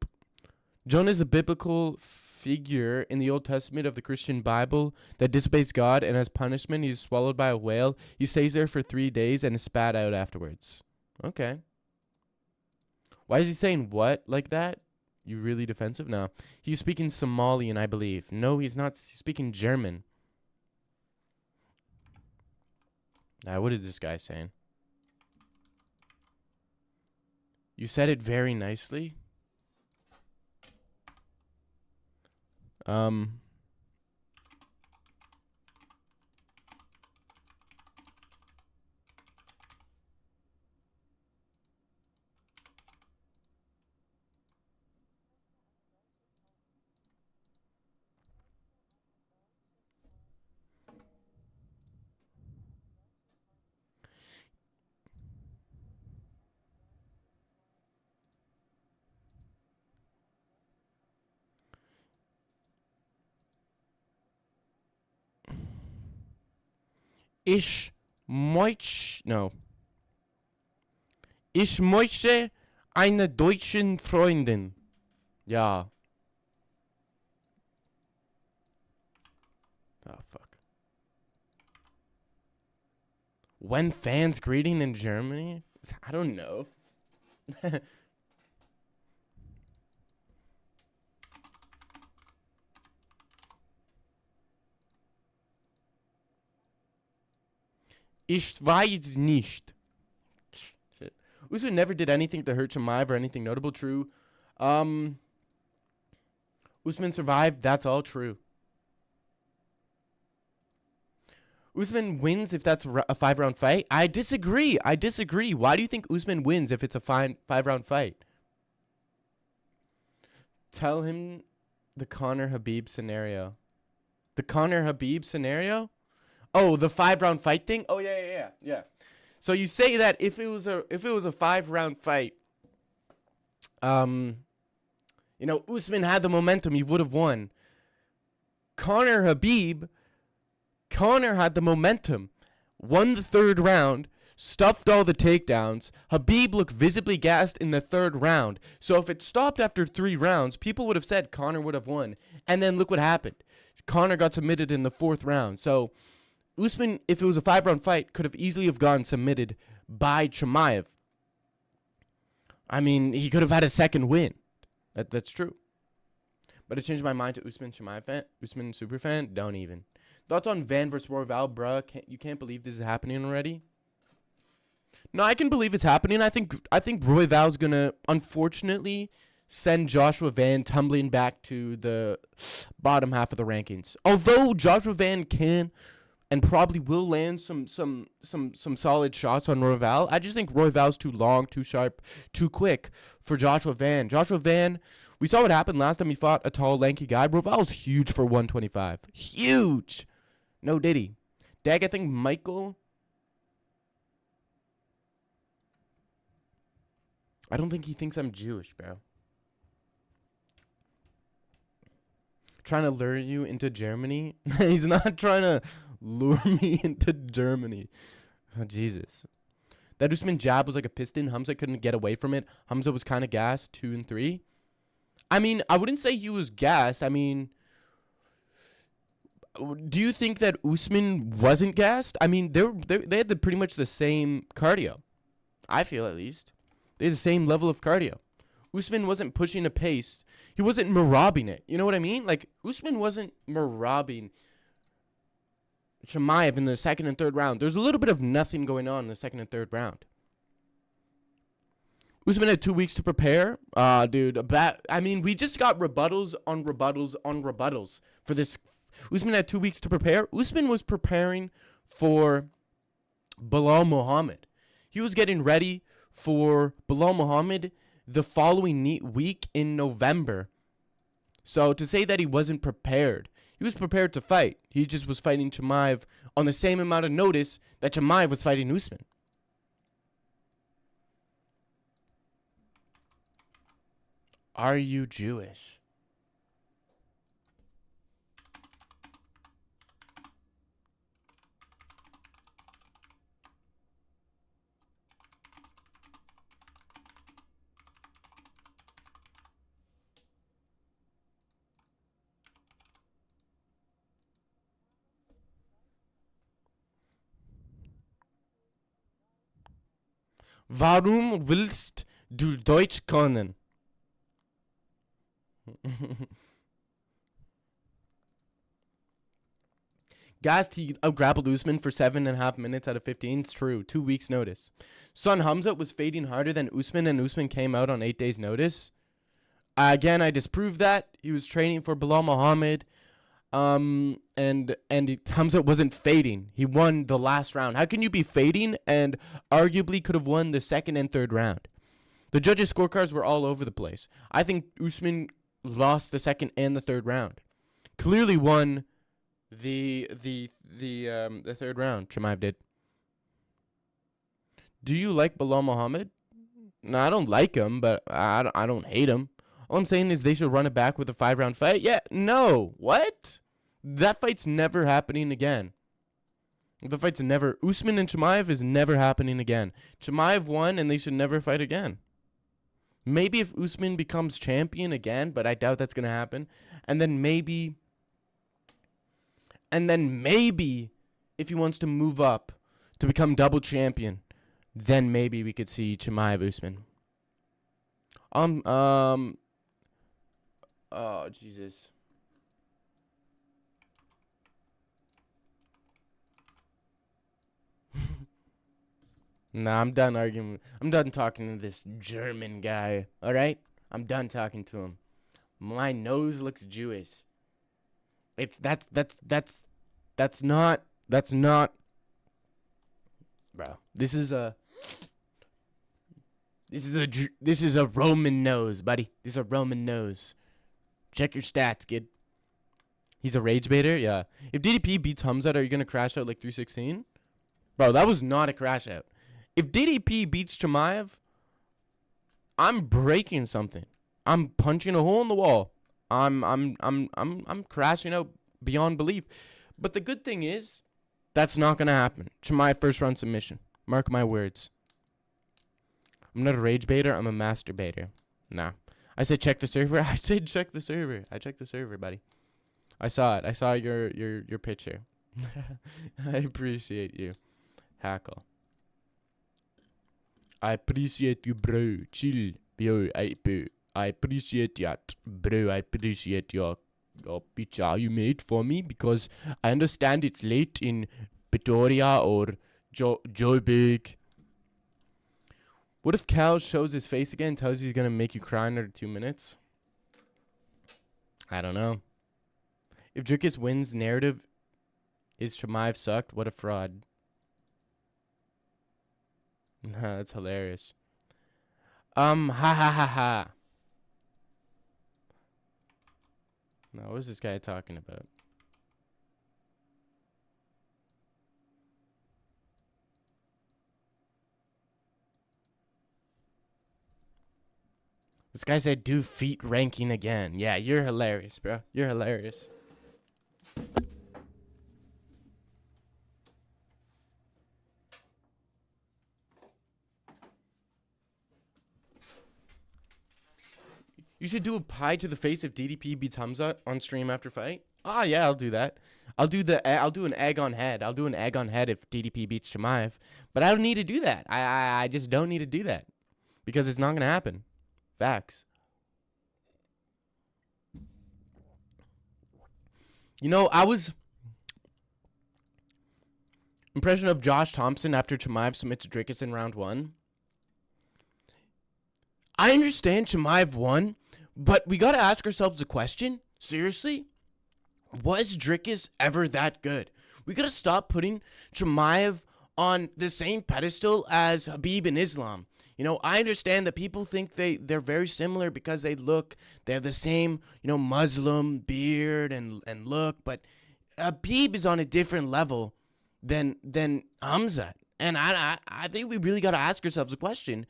Jonah is the biblical figure in the Old Testament of the Christian Bible that disobeys God, and as punishment, he's swallowed by a whale. He stays there for 3 days and is spat out afterwards. Okay. Why is he saying what like that? You really defensive? No. He's speaking Somalian, I believe. No, he's not. He's speaking German. Now, what is this guy saying? You said it very nicely. Ich möchte eine deutsche Freundin. Ja. Oh, fuck. When fans greeting in Germany? I don't know. Ich weiß nicht. Shit. Usman never did anything to hurt Chimaev or anything notable. True. Usman survived. That's all true. Usman wins if that's a 5-round fight. I disagree. Why do you think Usman wins if it's a 5-round fight? Tell him the Conor Habib scenario. The Conor Habib scenario? Oh, the 5-round fight thing? Oh yeah. So you say that if it was a 5-round fight, Usman had the momentum, he would have won. Conor had the momentum, won the 3rd round, stuffed all the takedowns. Habib looked visibly gassed in the 3rd round. So if it stopped after 3 rounds, people would have said Conor would have won. And then look what happened. Conor got submitted in the 4th round. So Usman, if it was a 5-round fight, could have easily have gone submitted by Chimaev. I mean, he could have had a 2nd win. That's true. But I changed my mind to Usman Chimaev fan, Usman super fan. Don't even. Thoughts on Van versus Royval, bruh? You can't believe this is happening already. No, I can believe it's happening. I think Royval's gonna unfortunately send Joshua Van tumbling back to the bottom half of the rankings. Although Joshua Van can and probably will land some solid shots on Royval. I just think Royval's too long, too sharp, too quick for Joshua Van. Joshua Van, we saw what happened last time he fought a tall, lanky guy. Royval's huge for 125. Huge. No diddy. Dag, I think Michael I don't think he thinks I'm Jewish, bro. Trying to lure you into Germany? He's not trying to lure me into Germany. Oh, Jesus. That Usman jab was like a piston. Hamza couldn't get away from it. Hamza was kind of gassed, 2 and 3. I mean, I wouldn't say he was gassed. I mean, do you think that Usman wasn't gassed? I mean, they had pretty much the same cardio. I feel, at least. They had the same level of cardio. Usman wasn't pushing a pace. He wasn't marabbing it. You know what I mean? Like, Usman wasn't marabbing Chimaev in the second and third round. There's a little bit of nothing going on in the second and third round. Usman had 2 weeks to prepare. Dude, I mean, we just got rebuttals on rebuttals on rebuttals for this. Usman had 2 weeks to prepare. Usman was preparing for Bilal Muhammad. He was getting ready for Bilal Muhammad the following week in November. So to say that he wasn't prepared, he was prepared to fight. He just was fighting Chimaev on the same amount of notice that Chimaev was fighting Usman. Are you Jewish? Warum willst du Deutsch können? Gassed, he out-grappled Usman for 7.5 minutes out of 15. It's true. 2 weeks' notice. Son Hamza was fading harder than Usman, and Usman came out on 8 days' notice. Again, I disprove that. He was training for Bilal Muhammad. And Hamza wasn't fading. He won the last round. How can you be fading and arguably could have won the second and third round? The judges' scorecards were all over the place. I think Usman lost the second and the third round. Clearly won the third round. Chimaev did. Do you like Bilal Muhammad? No, I don't like him, but I don't hate him. All I'm saying is they should run it back with a 5-round fight. Yeah, no. What? That fight's never happening again. The fight's never... Usman and Chimaev is never happening again. Chimaev won, and they should never fight again. Maybe if Usman becomes champion again, but I doubt that's going to happen. And then maybe if he wants to move up to become double champion, then maybe we could see Chimaev Usman. Oh, Jesus. Nah, I'm done arguing. I'm done talking to this German guy. All right? I'm done talking to him. My nose looks Jewish. That's not. Bro, this is a Roman nose, buddy. This is a Roman nose. Check your stats, kid. He's a rage baiter? Yeah. If DDP beats Hamzat, are you going to crash out like 316? Bro, that was not a crash out. If DDP beats Chimaev, I'm breaking something. I'm punching a hole in the wall. I'm crashing out beyond belief. But the good thing is, that's not going to happen. Chimaev first round submission. Mark my words. I'm not a rage baiter. I'm a masturbator. Nah. I said check the server. I said check the server. I checked the server, buddy. I saw it. I saw your picture. I appreciate you. Hackle. I appreciate you, bro. Chill. Yo, I appreciate that, bro. I appreciate your picture you made for me because I understand it's late in Pretoria or Joburg. What if Cal shows his face again and tells you he's going to make you cry in under 2 minutes? I don't know. If Drickus wins, narrative is Chimaev sucked. What a fraud. Nah, that's hilarious. Ha ha ha ha. Now, what is this guy talking about? This guy said do feet ranking again. Yeah, you're hilarious, bro. You're hilarious. You should do a pie to the face if DDP beats Hamza on stream after fight. Ah, yeah, I'll do that. I'll do an egg on head. I'll do an egg on head if DDP beats Chimaev. But I don't need to do that. I just don't need to do that because it's not gonna happen. Facts. You know, impression of Josh Thompson after Chimaev submits Dricus in round 1. I understand Chimaev won, but we got to ask ourselves a question. Seriously? Was Dricus ever that good? We got to stop putting Chimaev on the same pedestal as Khabib and Islam. You know, I understand that people think they're very similar because they have the same, Muslim beard and look, but Khabib is on a different level than Hamzat. And I think we really got to ask ourselves a question.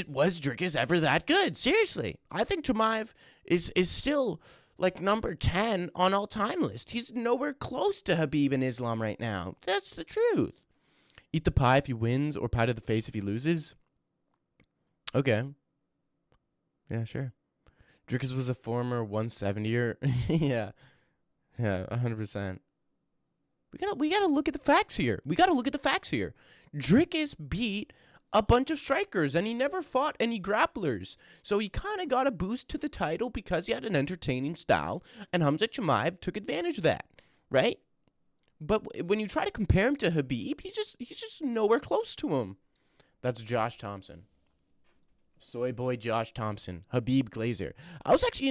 Was Dricus ever that good? Seriously. I think Chimaev is still like number 10 on all-time list. He's nowhere close to Khabib and Islam right now. That's the truth. Eat the pie if he wins or pie to the face if he loses? Okay. Yeah, sure. Dricus was a former 170er. Yeah. Yeah, 100%. We gotta look at the facts here. Dricus beat a bunch of strikers, and he never fought any grapplers. So he kind of got a boost to the title because he had an entertaining style, and Hamzat Chimaev took advantage of that, right? But when you try to compare him to Khabib, he's just nowhere close to him. That's Josh Thompson. Soy boy Josh Thompson, Khabib Glazer. I was actually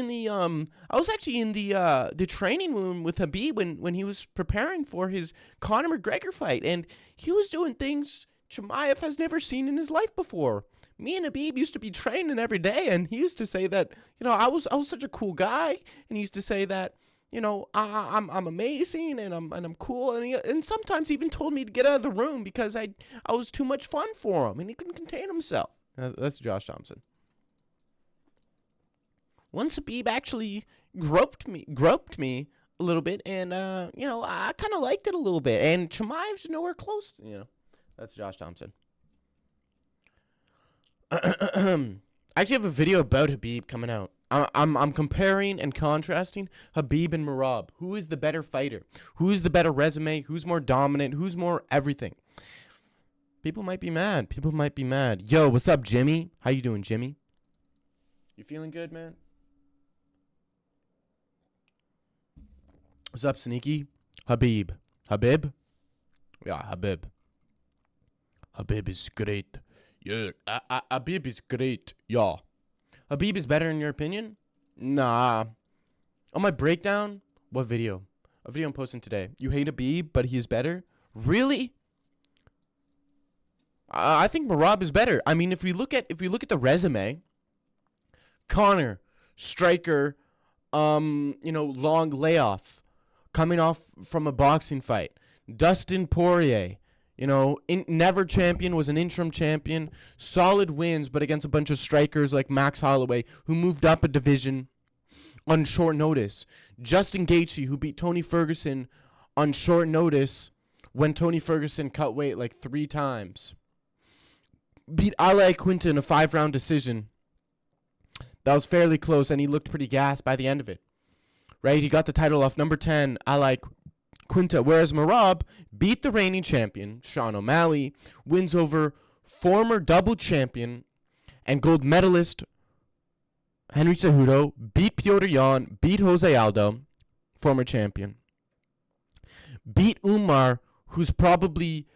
in the training room with Khabib when he was preparing for his Conor McGregor fight, and he was doing things Chimaev has never seen in his life before. Me and Khabib used to be training every day, and he used to say that, I was such a cool guy, and he used to say that, I'm amazing and I'm cool, and sometimes even told me to get out of the room because I was too much fun for him, and he couldn't contain himself. That's Josh Thompson. Once Khabib actually groped me a little bit, and I kind of liked it a little bit, and Chimaev's nowhere close. That's Josh Thompson. I actually have a video about Khabib coming out. I'm comparing and contrasting Khabib and Merab. Who is the better fighter? Who is the better resume? Who's more dominant? Who's more everything? People might be mad. Yo, what's up, Jimmy? How you doing, Jimmy? You feeling good, man? What's up, Sneaky? Habib? Yeah, Habib. Habib is great. Yeah, Habib is great. Yeah. Habib is better in your opinion? Nah. On my breakdown, what video? A video I'm posting today. You hate Habib, but he's better? Really? I think Merab is better. I mean, if we look at the resume, Conor, striker, long layoff, coming off from a boxing fight. Dustin Poirier, never champion, was an interim champion, solid wins, but against a bunch of strikers like Max Holloway, who moved up a division on short notice. Justin Gaethje, who beat Tony Ferguson on short notice when Tony Ferguson cut weight like 3 times. Beat Ali Quinta in a 5-round decision. That was fairly close, and he looked pretty gassed by the end of it. Right? He got the title off number 10, Ali Quinta, whereas Merab beat the reigning champion, Sean O'Malley, wins over former double champion and gold medalist Henry Cejudo, beat Petr Yan, beat Jose Aldo, former champion. Beat Umar, who's probably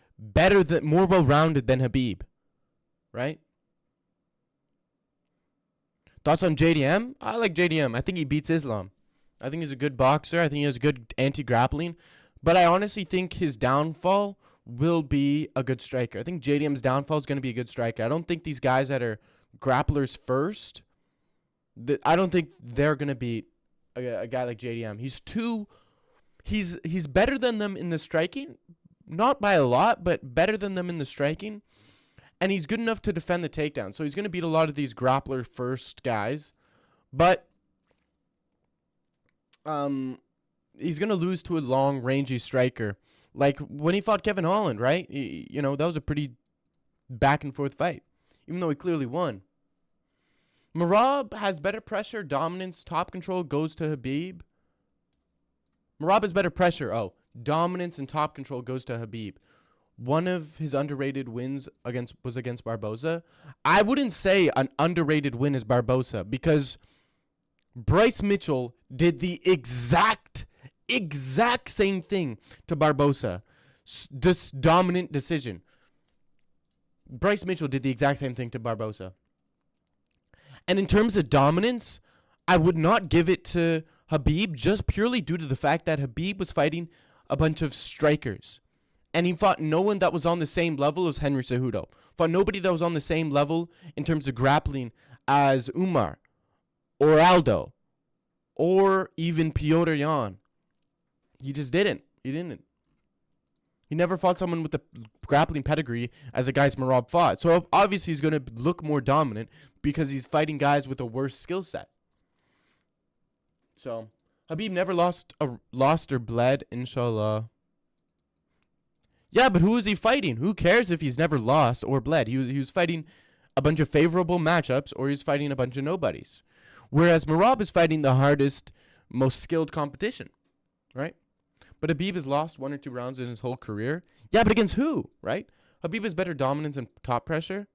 more well-rounded than Khabib. Right? Thoughts on JDM? I like JDM. I think he beats Islam. I think he's a good boxer. I think he has good anti-grappling. But I honestly think his downfall will be a good striker. I think JDM's downfall is going to be a good striker. I don't think these guys that are grapplers first, I don't think they're going to beat a guy like JDM. He's better than them in the striking. Not by a lot, but better than them in the striking. and he's good enough to defend the takedown. So he's going to beat a lot of these grappler first guys, but he's going to lose to a long rangy striker. Like when he fought Kevin Holland, right? That was a pretty back and forth fight, even though he clearly won. Merab has better pressure, dominance, top control goes to Khabib. Merab has better pressure. Oh, dominance and top control goes to Khabib. One of his underrated wins was against Barboza. I wouldn't say an underrated win is Barboza because Bryce Mitchell did the exact same thing to Barboza. This dominant decision. Bryce Mitchell did the exact same thing to Barboza. And in terms of dominance, I would not give it to Khabib just purely due to the fact that Khabib was fighting a bunch of strikers. And he fought no one that was on the same level as Henry Cejudo. Fought nobody that was on the same level in terms of grappling as Umar or Aldo or even Piotr Jan. He just didn't. He didn't. He never fought someone with the grappling pedigree as a guy's Merab fought. So obviously he's going to look more dominant because he's fighting guys with a worse skill set. So Khabib never lost or bled, inshallah. Yeah, but who is he fighting? Who cares if he's never lost or bled? He was fighting a bunch of favorable matchups or he's fighting a bunch of nobodies. Whereas Merab is fighting the hardest, most skilled competition, right? But Khabib has lost 1 or 2 rounds in his whole career. Yeah, but against who, right? Khabib has better dominance and top pressure.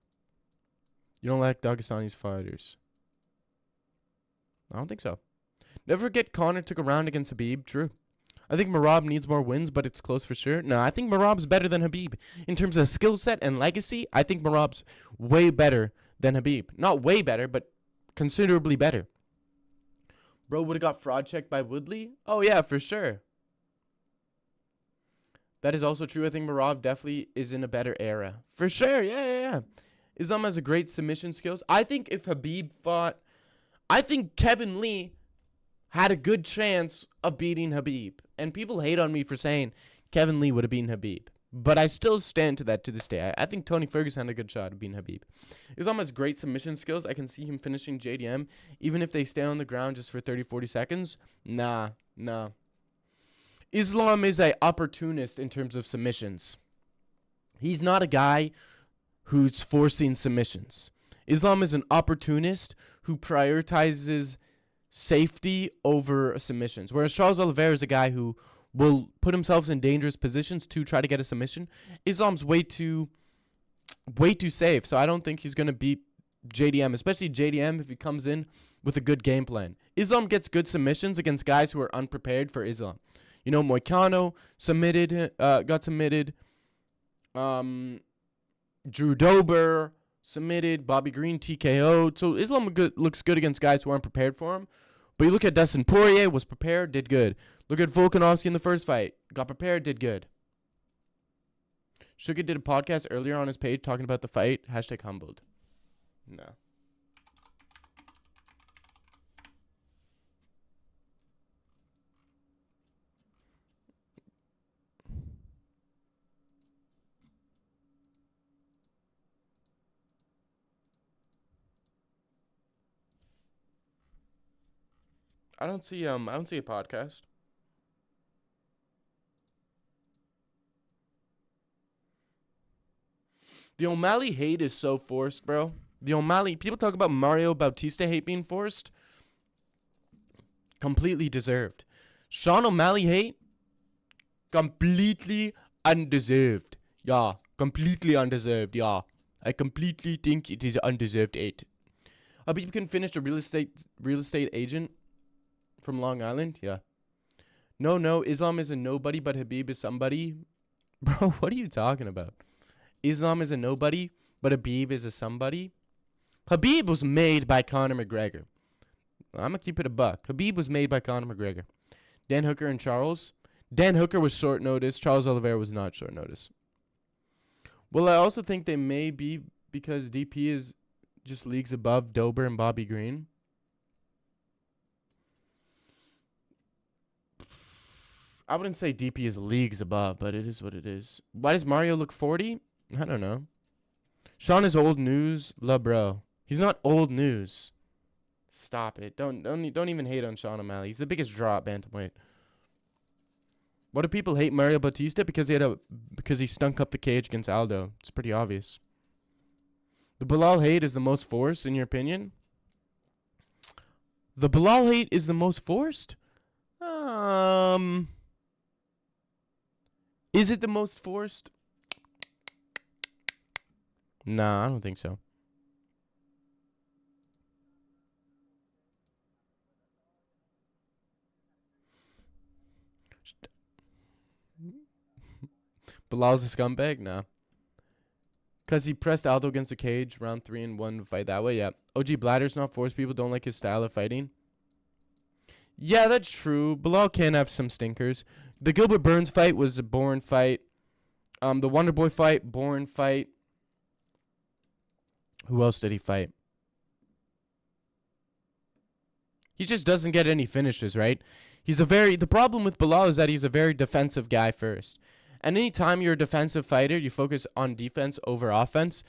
You don't like Dagestani's fighters. I don't think so. Never forget Conor took a round against Khabib. True. I think Merab needs more wins, but it's close for sure. No, I think Merab's better than Khabib. In terms of skill set and legacy, I think Merab's way better than Khabib. Not way better, but considerably better. Bro would have got fraud checked by Woodley? Oh, yeah, for sure. That is also true. I think Merab definitely is in a better era. For sure, yeah. Islam has a great submission skills. I think if Khabib fought... I think Kevin Lee had a good chance of beating Khabib. And people hate on me for saying Kevin Lee would have beaten Khabib. But I still stand to that to this day. I think Tony Ferguson had a good shot of beating Khabib. Islam has great submission skills. I can see him finishing JDM. Even if they stay on the ground just for 30, 40 seconds. Nah. Islam is an opportunist in terms of submissions. He's not a guy who's forcing submissions. Islam is an opportunist who prioritizes safety over submissions. Whereas Charles Oliveira is a guy who will put himself in dangerous positions to try to get a submission. Islam's way too safe. So I don't think he's going to beat JDM, especially JDM if he comes in with a good game plan. Islam gets good submissions against guys who are unprepared for Islam. You know, Moicano got submitted. Drew Dober submitted. Bobby Green TKO'd. So Islam looks good against guys who aren't prepared for him. But you look at Dustin Poirier, was prepared, did good. Look at Volkanovski in the first fight. Got prepared, did good. Sugar did a podcast earlier on his page talking about the fight. #humbled. No. I don't see a podcast. The O'Malley hate is so forced, bro. The O'Malley, people talk about Mario Bautista hate being forced. Completely deserved. Sean O'Malley hate, completely undeserved. Yeah, completely undeserved, yeah. I completely think it is undeserved hate. Habib can finish a real estate agent from Long Island? Yeah. No, Islam is a nobody, but Habib is somebody. Bro, what are you talking about? Islam is a nobody, but Habib is a somebody. Habib was made by Conor McGregor. I'm going to keep it a buck. Habib was made by Conor McGregor. Dan Hooker and Charles. Dan Hooker was short notice. Charles Oliveira was not short notice. Well, I also think they may be because DP is just leagues above Dober and Bobby Green. I wouldn't say DP is leagues above, but it is what it is. Why does Mario look 40? I don't know. Sean is old news, la bro. He's not old news. Stop it. Don't even hate on Sean O'Malley. He's the biggest draw at bantamweight. What do people hate Mario Bautista? Because he stunk up the cage against Aldo. It's pretty obvious. The Bilal hate is the most forced, in your opinion? The Bilal hate is the most forced? Is it the most forced? Nah, I don't think so. Bilal's a scumbag? Nah. Because he pressed Aldo against the cage, round 3 and won the fight that way, yeah. OG Bladder's not forced. People don't like his style of fighting. Yeah, that's true. Bilal can have some stinkers. The Gilbert Burns fight was a boring fight. The Wonder Boy fight, boring fight. Who else did he fight? He just doesn't get any finishes, right? The problem with Bilal is that he's a very defensive guy first. And anytime you're a defensive fighter, you focus on defense over offense,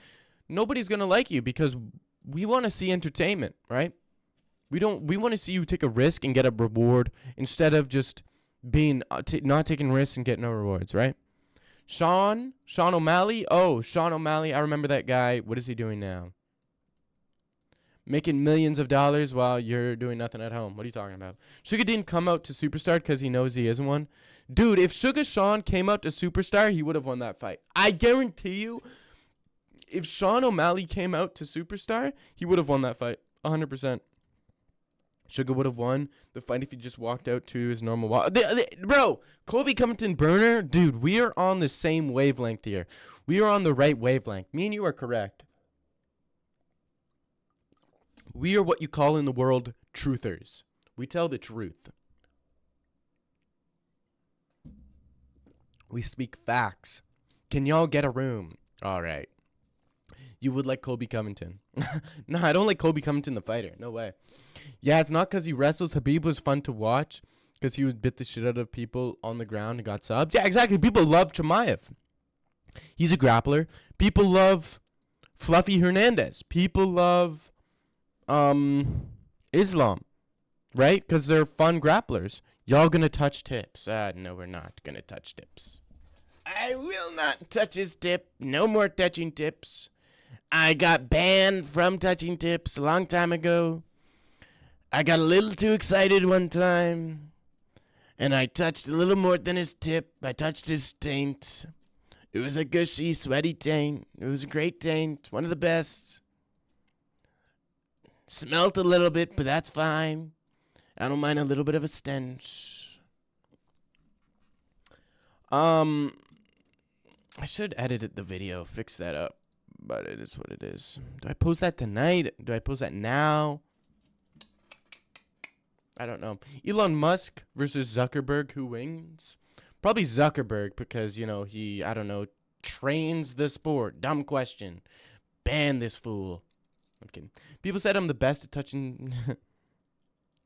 nobody's going to like you because we want to see entertainment, right? We want to see you take a risk and get a reward instead of just being not taking risks and getting no rewards, right? Sean O'Malley. Oh, Sean O'Malley. I remember that guy. What is he doing now? Making millions of dollars while you're doing nothing at home. What are you talking about? Sugar didn't come out to Superstar because he knows he isn't one. Dude, if Sugar Sean came out to Superstar, he would have won that fight. I guarantee you, if Sean O'Malley came out to Superstar, he would have won that fight. 100%. Sugar would have won the fight if he just walked out to his normal walk. Bro, Colby Covington Burner, dude, we are on the same wavelength here. We are on the right wavelength. Me and you are correct. We are what you call in the world truthers. We tell the truth. We speak facts. Can y'all get a room? All right. You would like Colby Covington. No, I don't like Colby Covington, the fighter. No way. Yeah, it's not because he wrestles. Habib was fun to watch because he would bit the shit out of people on the ground and got subs. Yeah, exactly. People love Chimaev. He's a grappler. People love Fluffy Hernandez. People love Islam, right? Because they're fun grapplers. Y'all gonna touch tips? No, we're not gonna touch tips. I will not touch his tip. No more touching tips. I got banned from touching tips a long time ago. I got a little too excited one time, and I touched a little more than his tip. I touched his taint. It was a gushy, sweaty taint. It was a great taint, one of the best. Smelt a little bit, but that's fine. I don't mind a little bit of a stench. I should edit the video, fix that up, but it is what it is. Do I post that tonight? Do I post that now? I don't know. Elon Musk versus Zuckerberg, who wins? Probably Zuckerberg because, he, I don't know, trains the sport. Dumb question. Ban this fool. I'm kidding. People said I'm the best at touching...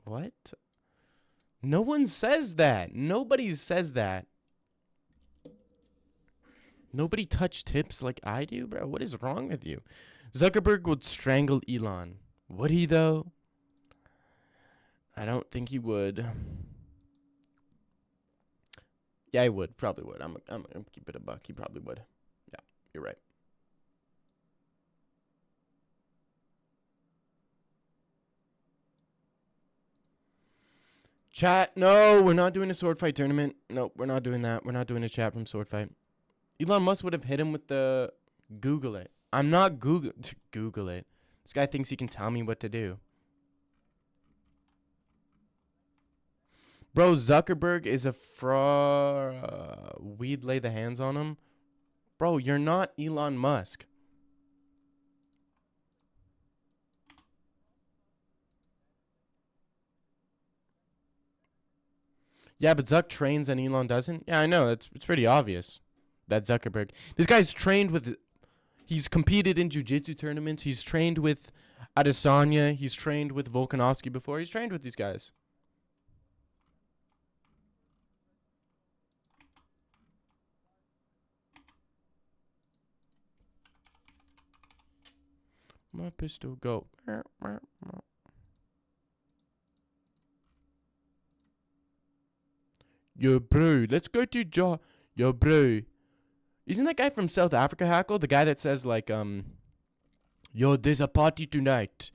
What? No one says that. Nobody says that. Nobody touched tips like I do, bro. What is wrong with you? Zuckerberg would strangle Elon. Would he, though? I don't think he would. Yeah, he would. Probably would. I'm gonna keep it a buck. He probably would. Yeah, you're right. Chat, no, we're not doing a sword fight tournament. No, we're not doing that. We're not doing a chat room sword fight. Elon Musk would have hit him with the Google it. I'm not Google it. This guy thinks he can tell me what to do. Bro, Zuckerberg is a fraud. We'd lay the hands on him. Bro, you're not Elon Musk. Yeah, but Zuck trains and Elon doesn't. Yeah, I know. It's pretty obvious that Zuckerberg. This guy's trained with. He's competed in jiu-jitsu tournaments. He's trained with Adesanya. He's trained with Volkanovski before. He's trained with these guys. My pistol go. Yo, bro, let's go to Yo, bro. Isn't that guy from South Africa, Hackle? The guy that says, like, yo, there's a party tonight.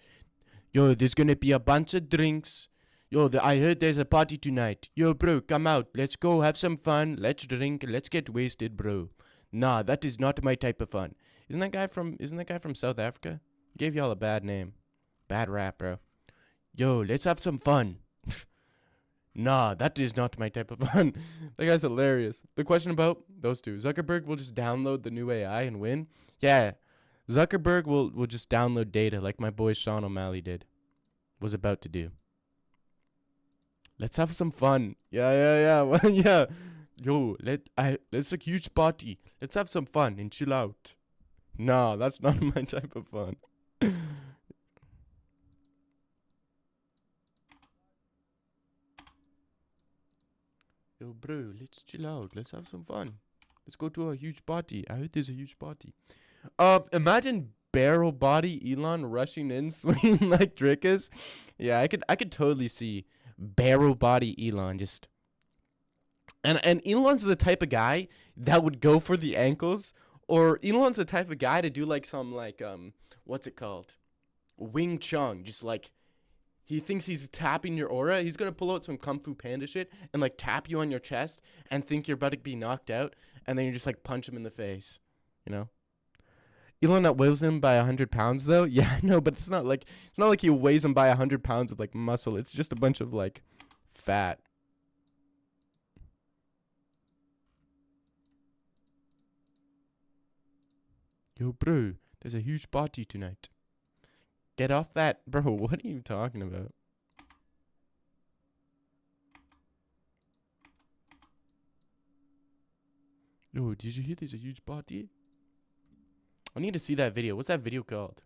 Yo, there's gonna be a bunch of drinks. Yo, I heard there's a party tonight. Yo, bro, come out. Let's go have some fun. Let's drink. Let's get wasted, bro. Nah, that is not my type of fun. Isn't that guy from South Africa? Gave y'all a bad name. Bad rap, bro. Yo, let's have some fun. Nah, that is not my type of fun. That guy's hilarious. The question about those two. Zuckerberg will just download the new AI and win. Yeah. Zuckerberg will just download data like my boy Sean O'Malley was about to do. Let's have some fun. Yeah. Well, yeah. Yo, let's a huge party. Let's have some fun and chill out. Nah, that's not my type of fun. Yo, bro, let's chill out. Let's have some fun. Let's go to a huge party. I heard there's a huge party. Imagine barrel body Elon rushing in, swinging like Drickus. Yeah, I could totally see barrel body Elon just. And Elon's the type of guy that would go for the ankles, or Elon's the type of guy to do like some like what's it called, Wing Chun, just like. He thinks he's tapping your aura. He's going to pull out some Kung Fu Panda shit and, like, tap you on your chest and think you're about to be knocked out. And then you just, like, punch him in the face. You know? Elon outweighs him by 100 pounds, though. Yeah, no, but it's not like he weighs him by 100 pounds of, like, muscle. It's just a bunch of, like, fat. Yo, bro, there's a huge party tonight. Get off that. Bro, what are you talking about? Yo, did you hear there's a huge party? I need to see that video. What's that video called?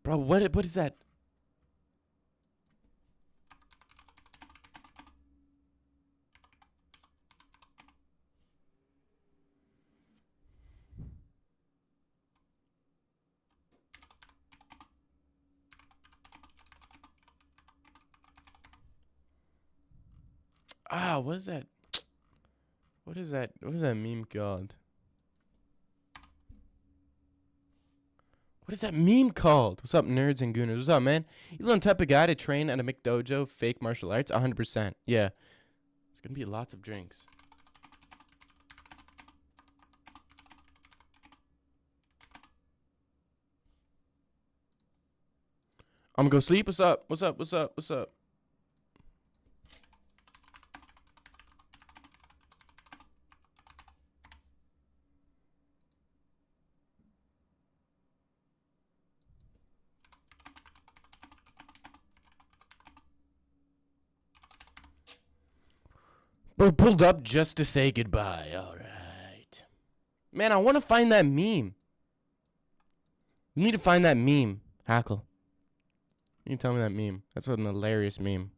Bro, what is that? Ah, what is that? What is that? What is that meme called? What is that meme called? What's up, nerds and gooners? What's up, man? You the type of guy to train at a McDojo, fake martial arts? 100%. Yeah. It's gonna be lots of drinks. I'm gonna go sleep. What's up? What's up? What's up? What's up? Bro, pulled up just to say goodbye. All right. Man, I want to find that meme. You need to find that meme, Hackle. You need to tell me that meme. That's an hilarious meme.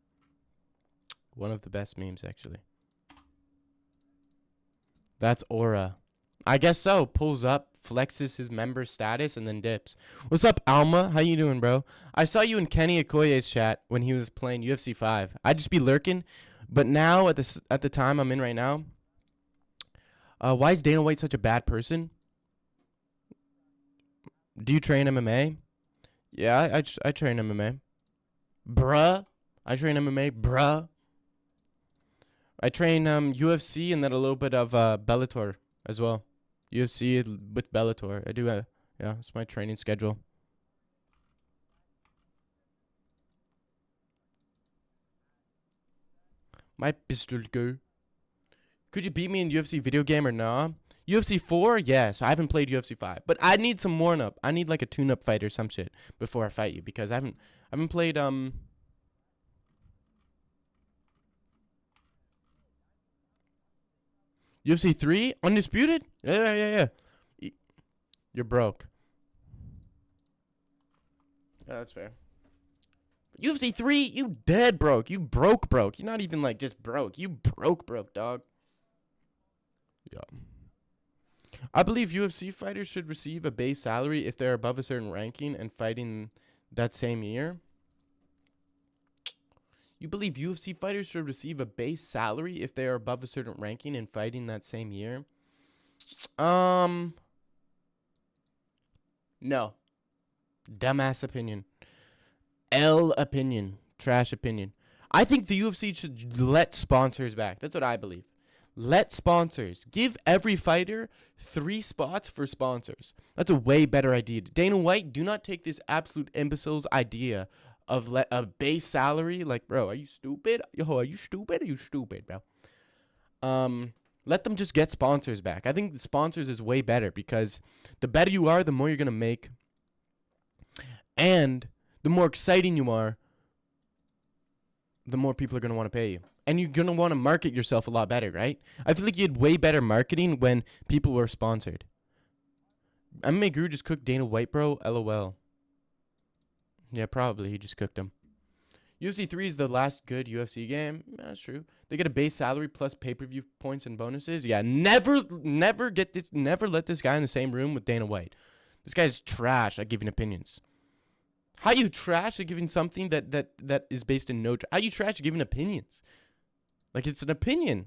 One of the best memes, actually. That's Aura. I guess so. Pulls up, flexes his member status, and then dips. What's up, Alma? How you doing, bro? I saw you in Kenny Okoye's chat when he was playing UFC 5. I'd just be lurking. But now, at the time I'm in right now, why is Dana White such a bad person? Do you train MMA? Yeah, I train MMA. Bruh. I train MMA. Bruh. I train UFC and then a little bit of Bellator as well. UFC with Bellator. I do, yeah, it's my training schedule. My pistol go. Could you beat me in UFC video game or nah? UFC 4? Yes. I haven't played UFC 5. But I need some warm up. I need like a tune-up fight or some shit before I fight you. Because I haven't played UFC 3? Undisputed? Yeah. You're broke. Yeah, that's fair. UFC 3, you dead broke. You broke. You're not even like just broke. You broke, dog. Yeah. I believe UFC fighters should receive a base salary if they're above a certain ranking and fighting that same year. You believe UFC fighters should receive a base salary if they are above a certain ranking and fighting that same year? No. Dumbass opinion. L opinion. Trash opinion. I think the UFC should let sponsors back. That's what I believe. Let sponsors. Give every fighter 3 spots for sponsors. That's a way better idea. Dana White, do not take this absolute imbecile's idea of a base salary. Like, bro, are you stupid? Yo, are you stupid? Are you stupid, bro? Let them just get sponsors back. I think the sponsors is way better because the better you are, the more you're going to make. And the more exciting you are, the more people are going to want to pay you. And you're going to want to market yourself a lot better, right? I feel like you had way better marketing when people were sponsored. MMA Guru just cooked Dana White, bro. LOL. Yeah, probably. He just cooked him. UFC 3 is the last good UFC game. That's true. They get a base salary plus pay-per-view points and bonuses. Yeah, never let this guy in the same room with Dana White. This guy's trash at giving opinions. How you trash at giving something that is based in no... How you trash at giving opinions? Like, it's an opinion.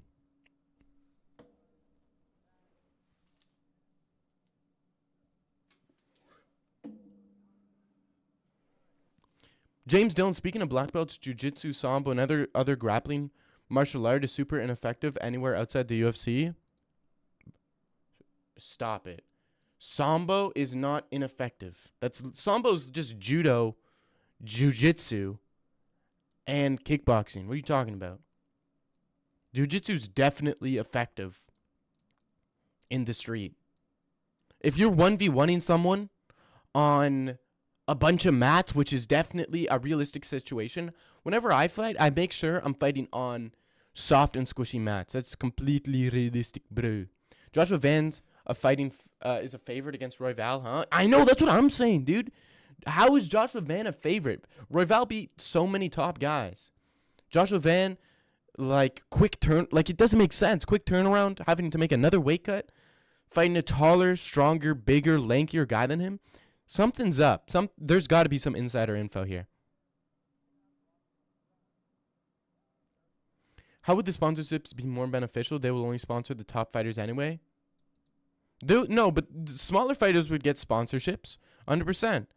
James Dillon, speaking of black belts, jiu-jitsu, sambo, and other grappling martial art is super ineffective anywhere outside the UFC. Stop it. Sambo is not ineffective. Sambo's just judo, jiu-jitsu, and kickboxing. What are you talking about? Jiu-jitsu's definitely effective in the street. If you're 1v1ing someone on a bunch of mats, which is definitely a realistic situation, whenever I fight, I make sure I'm fighting on soft and squishy mats. That's completely realistic, bro. Joshua Van's is a favorite against Royval, huh? I know, that's what I'm saying, dude. How is Joshua Van a favorite? Royval beat so many top guys. Joshua Van, like, it doesn't make sense. Quick turnaround, having to make another weight cut, fighting a taller, stronger, bigger, lankier guy than him. Something's up. There's got to be some insider info here. How would the sponsorships be more beneficial? They will only sponsor the top fighters anyway. No, but smaller fighters would get sponsorships, 100%.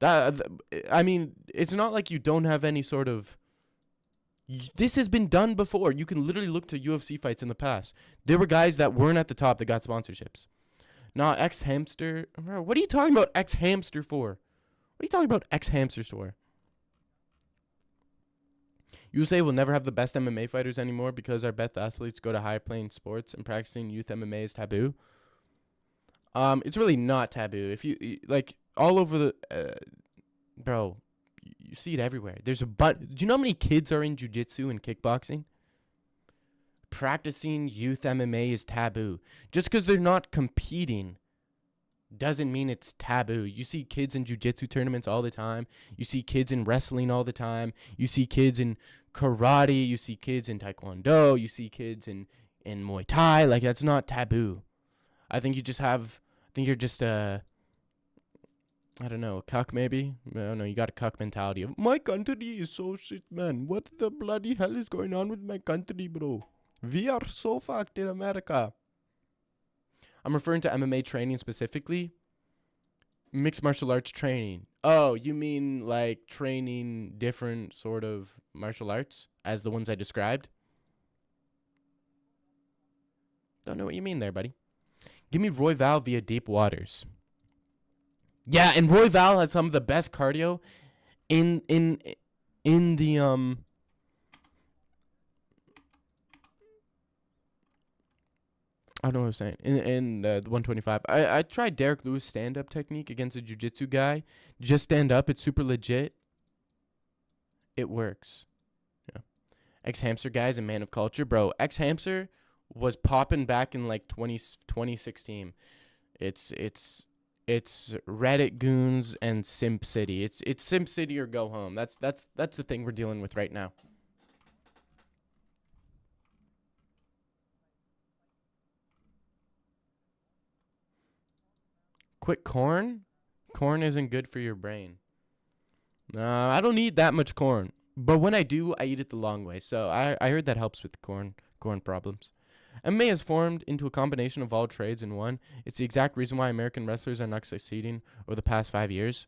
I mean, it's not like you don't have any sort of... This has been done before. You can literally look to UFC fights in the past. There were guys that weren't at the top that got sponsorships. Nah, X-Hamster. What are you talking about X-Hamster for? What are you talking about X-Hamsters for? USA will never have the best MMA fighters anymore because our best athletes go to higher playing sports and practicing youth MMA is taboo. It's really not taboo. If you like all over the bro, you see it everywhere. Do you know how many kids are in jiu-jitsu and kickboxing? Practicing youth MMA is taboo. Just because they're not competing doesn't mean it's taboo. You see kids in jiu-jitsu tournaments all the time. You see kids in wrestling all the time. You see kids in karate. You see kids in taekwondo. You see kids in Muay Thai. Like, that's not taboo. I think you're just I don't know, a cuck maybe? I don't know, you got a cuck mentality of, my country is so shit, man. What the bloody hell is going on with my country, bro? We are so fucked in America. I'm referring to MMA training specifically. Mixed martial arts training. Oh, you mean like training different sort of martial arts as the ones I described? Don't know what you mean there, buddy. Give me Royval via Deep Waters. Yeah, and Royval has some of the best cardio in the I don't know what I'm saying. In the 125. I tried Derek Lewis stand-up technique against a jiu-jitsu guy. Just stand up. It's super legit. It works. Yeah. X-Hamster guy's a man of culture. Bro, X-Hamster was popping back in like 2016. It's Reddit goons and Simp City. It's Simp City or go home. That's the thing we're dealing with right now. Quit corn? Corn isn't good for your brain. I don't eat that much corn. But when I do, I eat it the long way. So I heard that helps with corn problems. MMA has formed into a combination of all trades in one. It's the exact reason why American wrestlers are not succeeding over the past 5 years.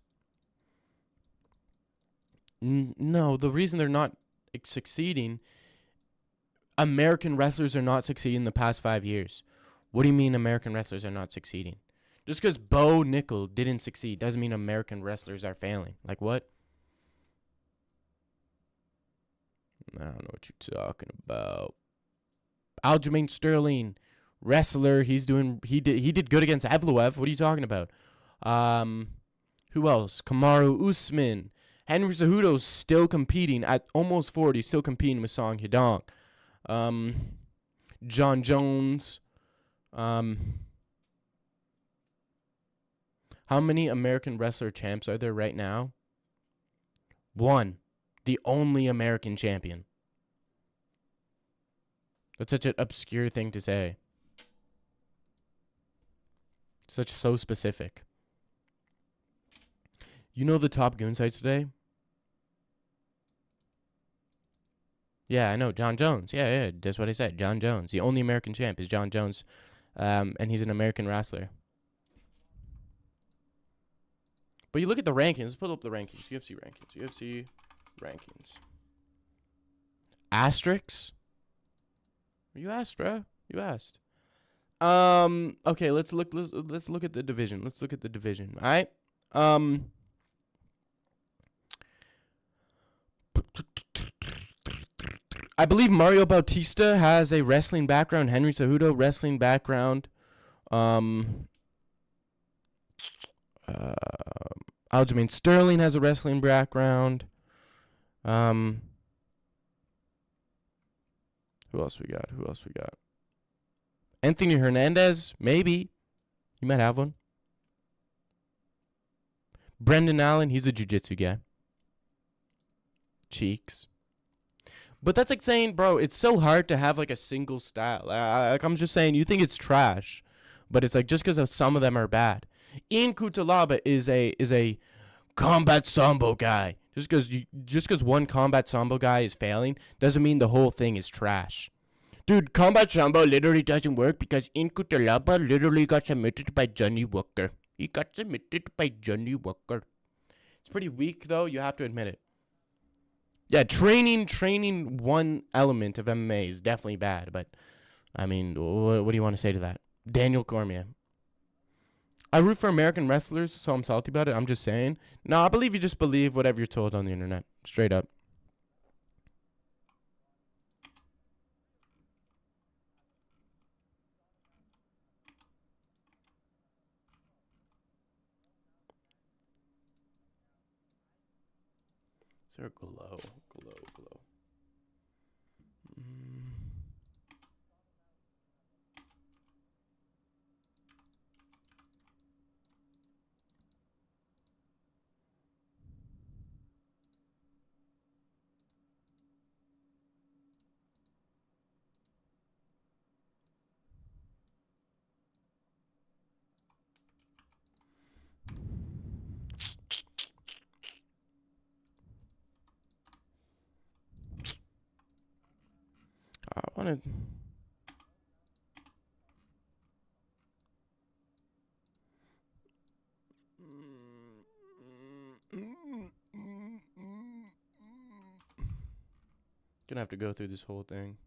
No, the reason they're not succeeding, American wrestlers are not succeeding in the past 5 years. What do you mean American wrestlers are not succeeding? Just because Bo Nickel didn't succeed doesn't mean American wrestlers are failing. Like what? I don't know what you're talking about. Aljamain Sterling, wrestler. He did good against Evloev. What are you talking about? Who else? Kamaru Usman. Henry Cejudo's still competing at almost 40. Still competing with Song Yadong. John Jones. How many American wrestler champs are there right now? One. The only American champion. That's such an obscure thing to say. So specific. You know the top goon sites today? Yeah, I know. John Jones. Yeah, that's what I said. John Jones. The only American champ is John Jones. And he's an American wrestler. But you look at the rankings. Let's pull up the rankings. UFC rankings. UFC rankings. Asterisks? You asked, bro. You asked. Okay, let's look at the division. Let's look at the division. All right? I believe Mario Bautista has a wrestling background. Henry Cejudo, wrestling background. Aljamain Sterling has a wrestling background. Who else we got? Anthony Hernandez, maybe. He might have one. Brendan Allen, he's a jiu-jitsu guy. Cheeks. But that's like saying, bro, it's so hard to have like a single style. Like I'm just saying, you think it's trash, but it's like just because some of them are bad. Ian Kutalaba is a combat sambo guy. Just because one combat sambo guy is failing doesn't mean the whole thing is trash. Dude, combat sambo literally doesn't work because Ian Kutalaba literally got submitted by Johnny Walker. He got submitted by Johnny Walker. It's pretty weak though, you have to admit it. Yeah, training one element of MMA is definitely bad, but I mean, what do you want to say to that? Daniel Cormier. I root for American wrestlers, so I'm salty about it. I'm just saying. No, I believe you just believe whatever you're told on the internet. Straight up. Is there a glow? I wanted. Gonna have to go through this whole thing.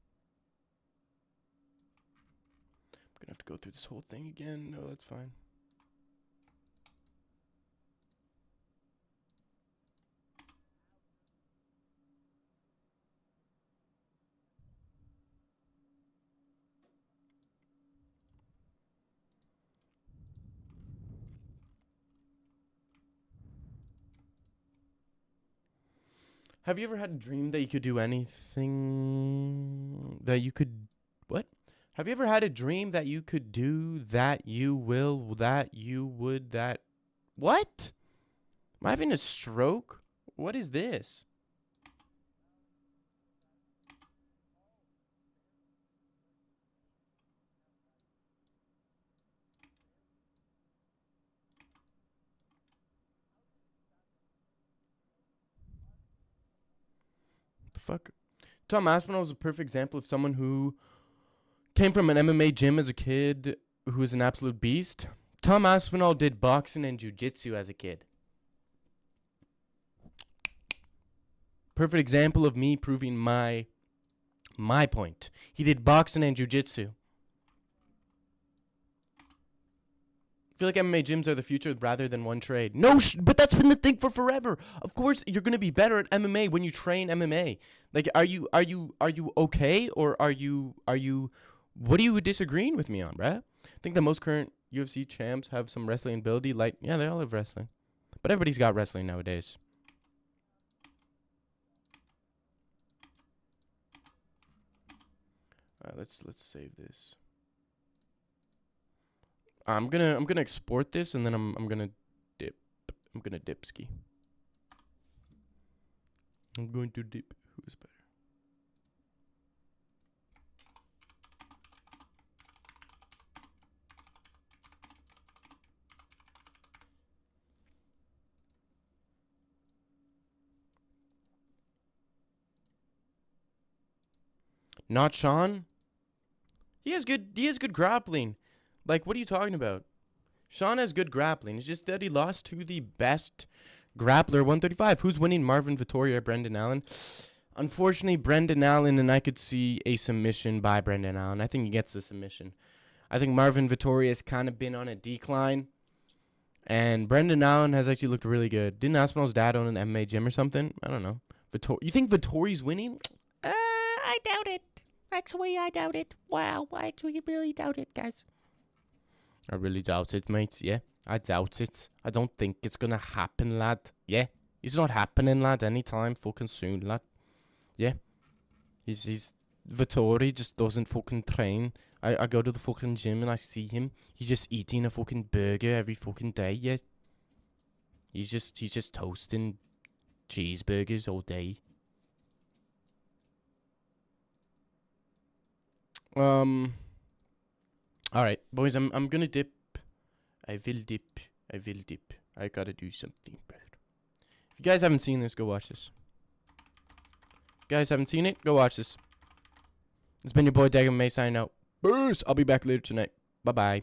Gonna have to go through this whole thing again. No, that's fine. Have you ever had a dream that you could do anything that you could... What? Have you ever had a dream that you could do, that you will, that you would, that... What? Am I having a stroke? What is this? fuck? Tom Aspinall was a perfect example of someone who came from an MMA gym as a kid who is an absolute beast. Tom Aspinall did boxing and jiu-jitsu as a kid. Perfect example of me proving my point. He did boxing and jiu-jitsu. I feel like MMA gyms are the future rather than one trade. No, but that's been the thing for forever. Of course, you're gonna be better at MMA when you train MMA. Like, are you okay, or are you? What are you disagreeing with me on, bruh? I think the most current UFC champs have some wrestling ability. Like, yeah, they all have wrestling, but everybody's got wrestling nowadays. All right, let's save this. I'm gonna export this, and then I'm gonna dip. I'm gonna dip ski. I'm going to dip. Who's better? Not Sean. He has good grappling. Like, what are you talking about? Sean has good grappling. It's just that he lost to the best grappler, 135. Who's winning, Marvin Vettori or Brendan Allen? Unfortunately, Brendan Allen, and I could see a submission by Brendan Allen. I think he gets the submission. I think Marvin Vettori has kind of been on a decline, and Brendan Allen has actually looked really good. Didn't Aspinall's dad own an MMA gym or something? I don't know. You think Vettori's winning? I doubt it. Actually, I doubt it. Wow, I actually really doubt it, guys. I really doubt it, mate. Yeah, I doubt it. I don't think it's gonna happen, lad. Yeah, it's not happening, lad. Anytime fucking soon, lad. Yeah, he's Vittori just doesn't fucking train. I go to the fucking gym and I see him. He's just eating a fucking burger every fucking day. Yeah, he's just toasting cheeseburgers all day. Alright, boys, I'm gonna dip. I will dip. I gotta do something, brother. If you guys haven't seen this, go watch this. If you guys haven't seen it, go watch this. It's been your boy Dagon May signing out. Burst! I'll be back later tonight. Bye-bye.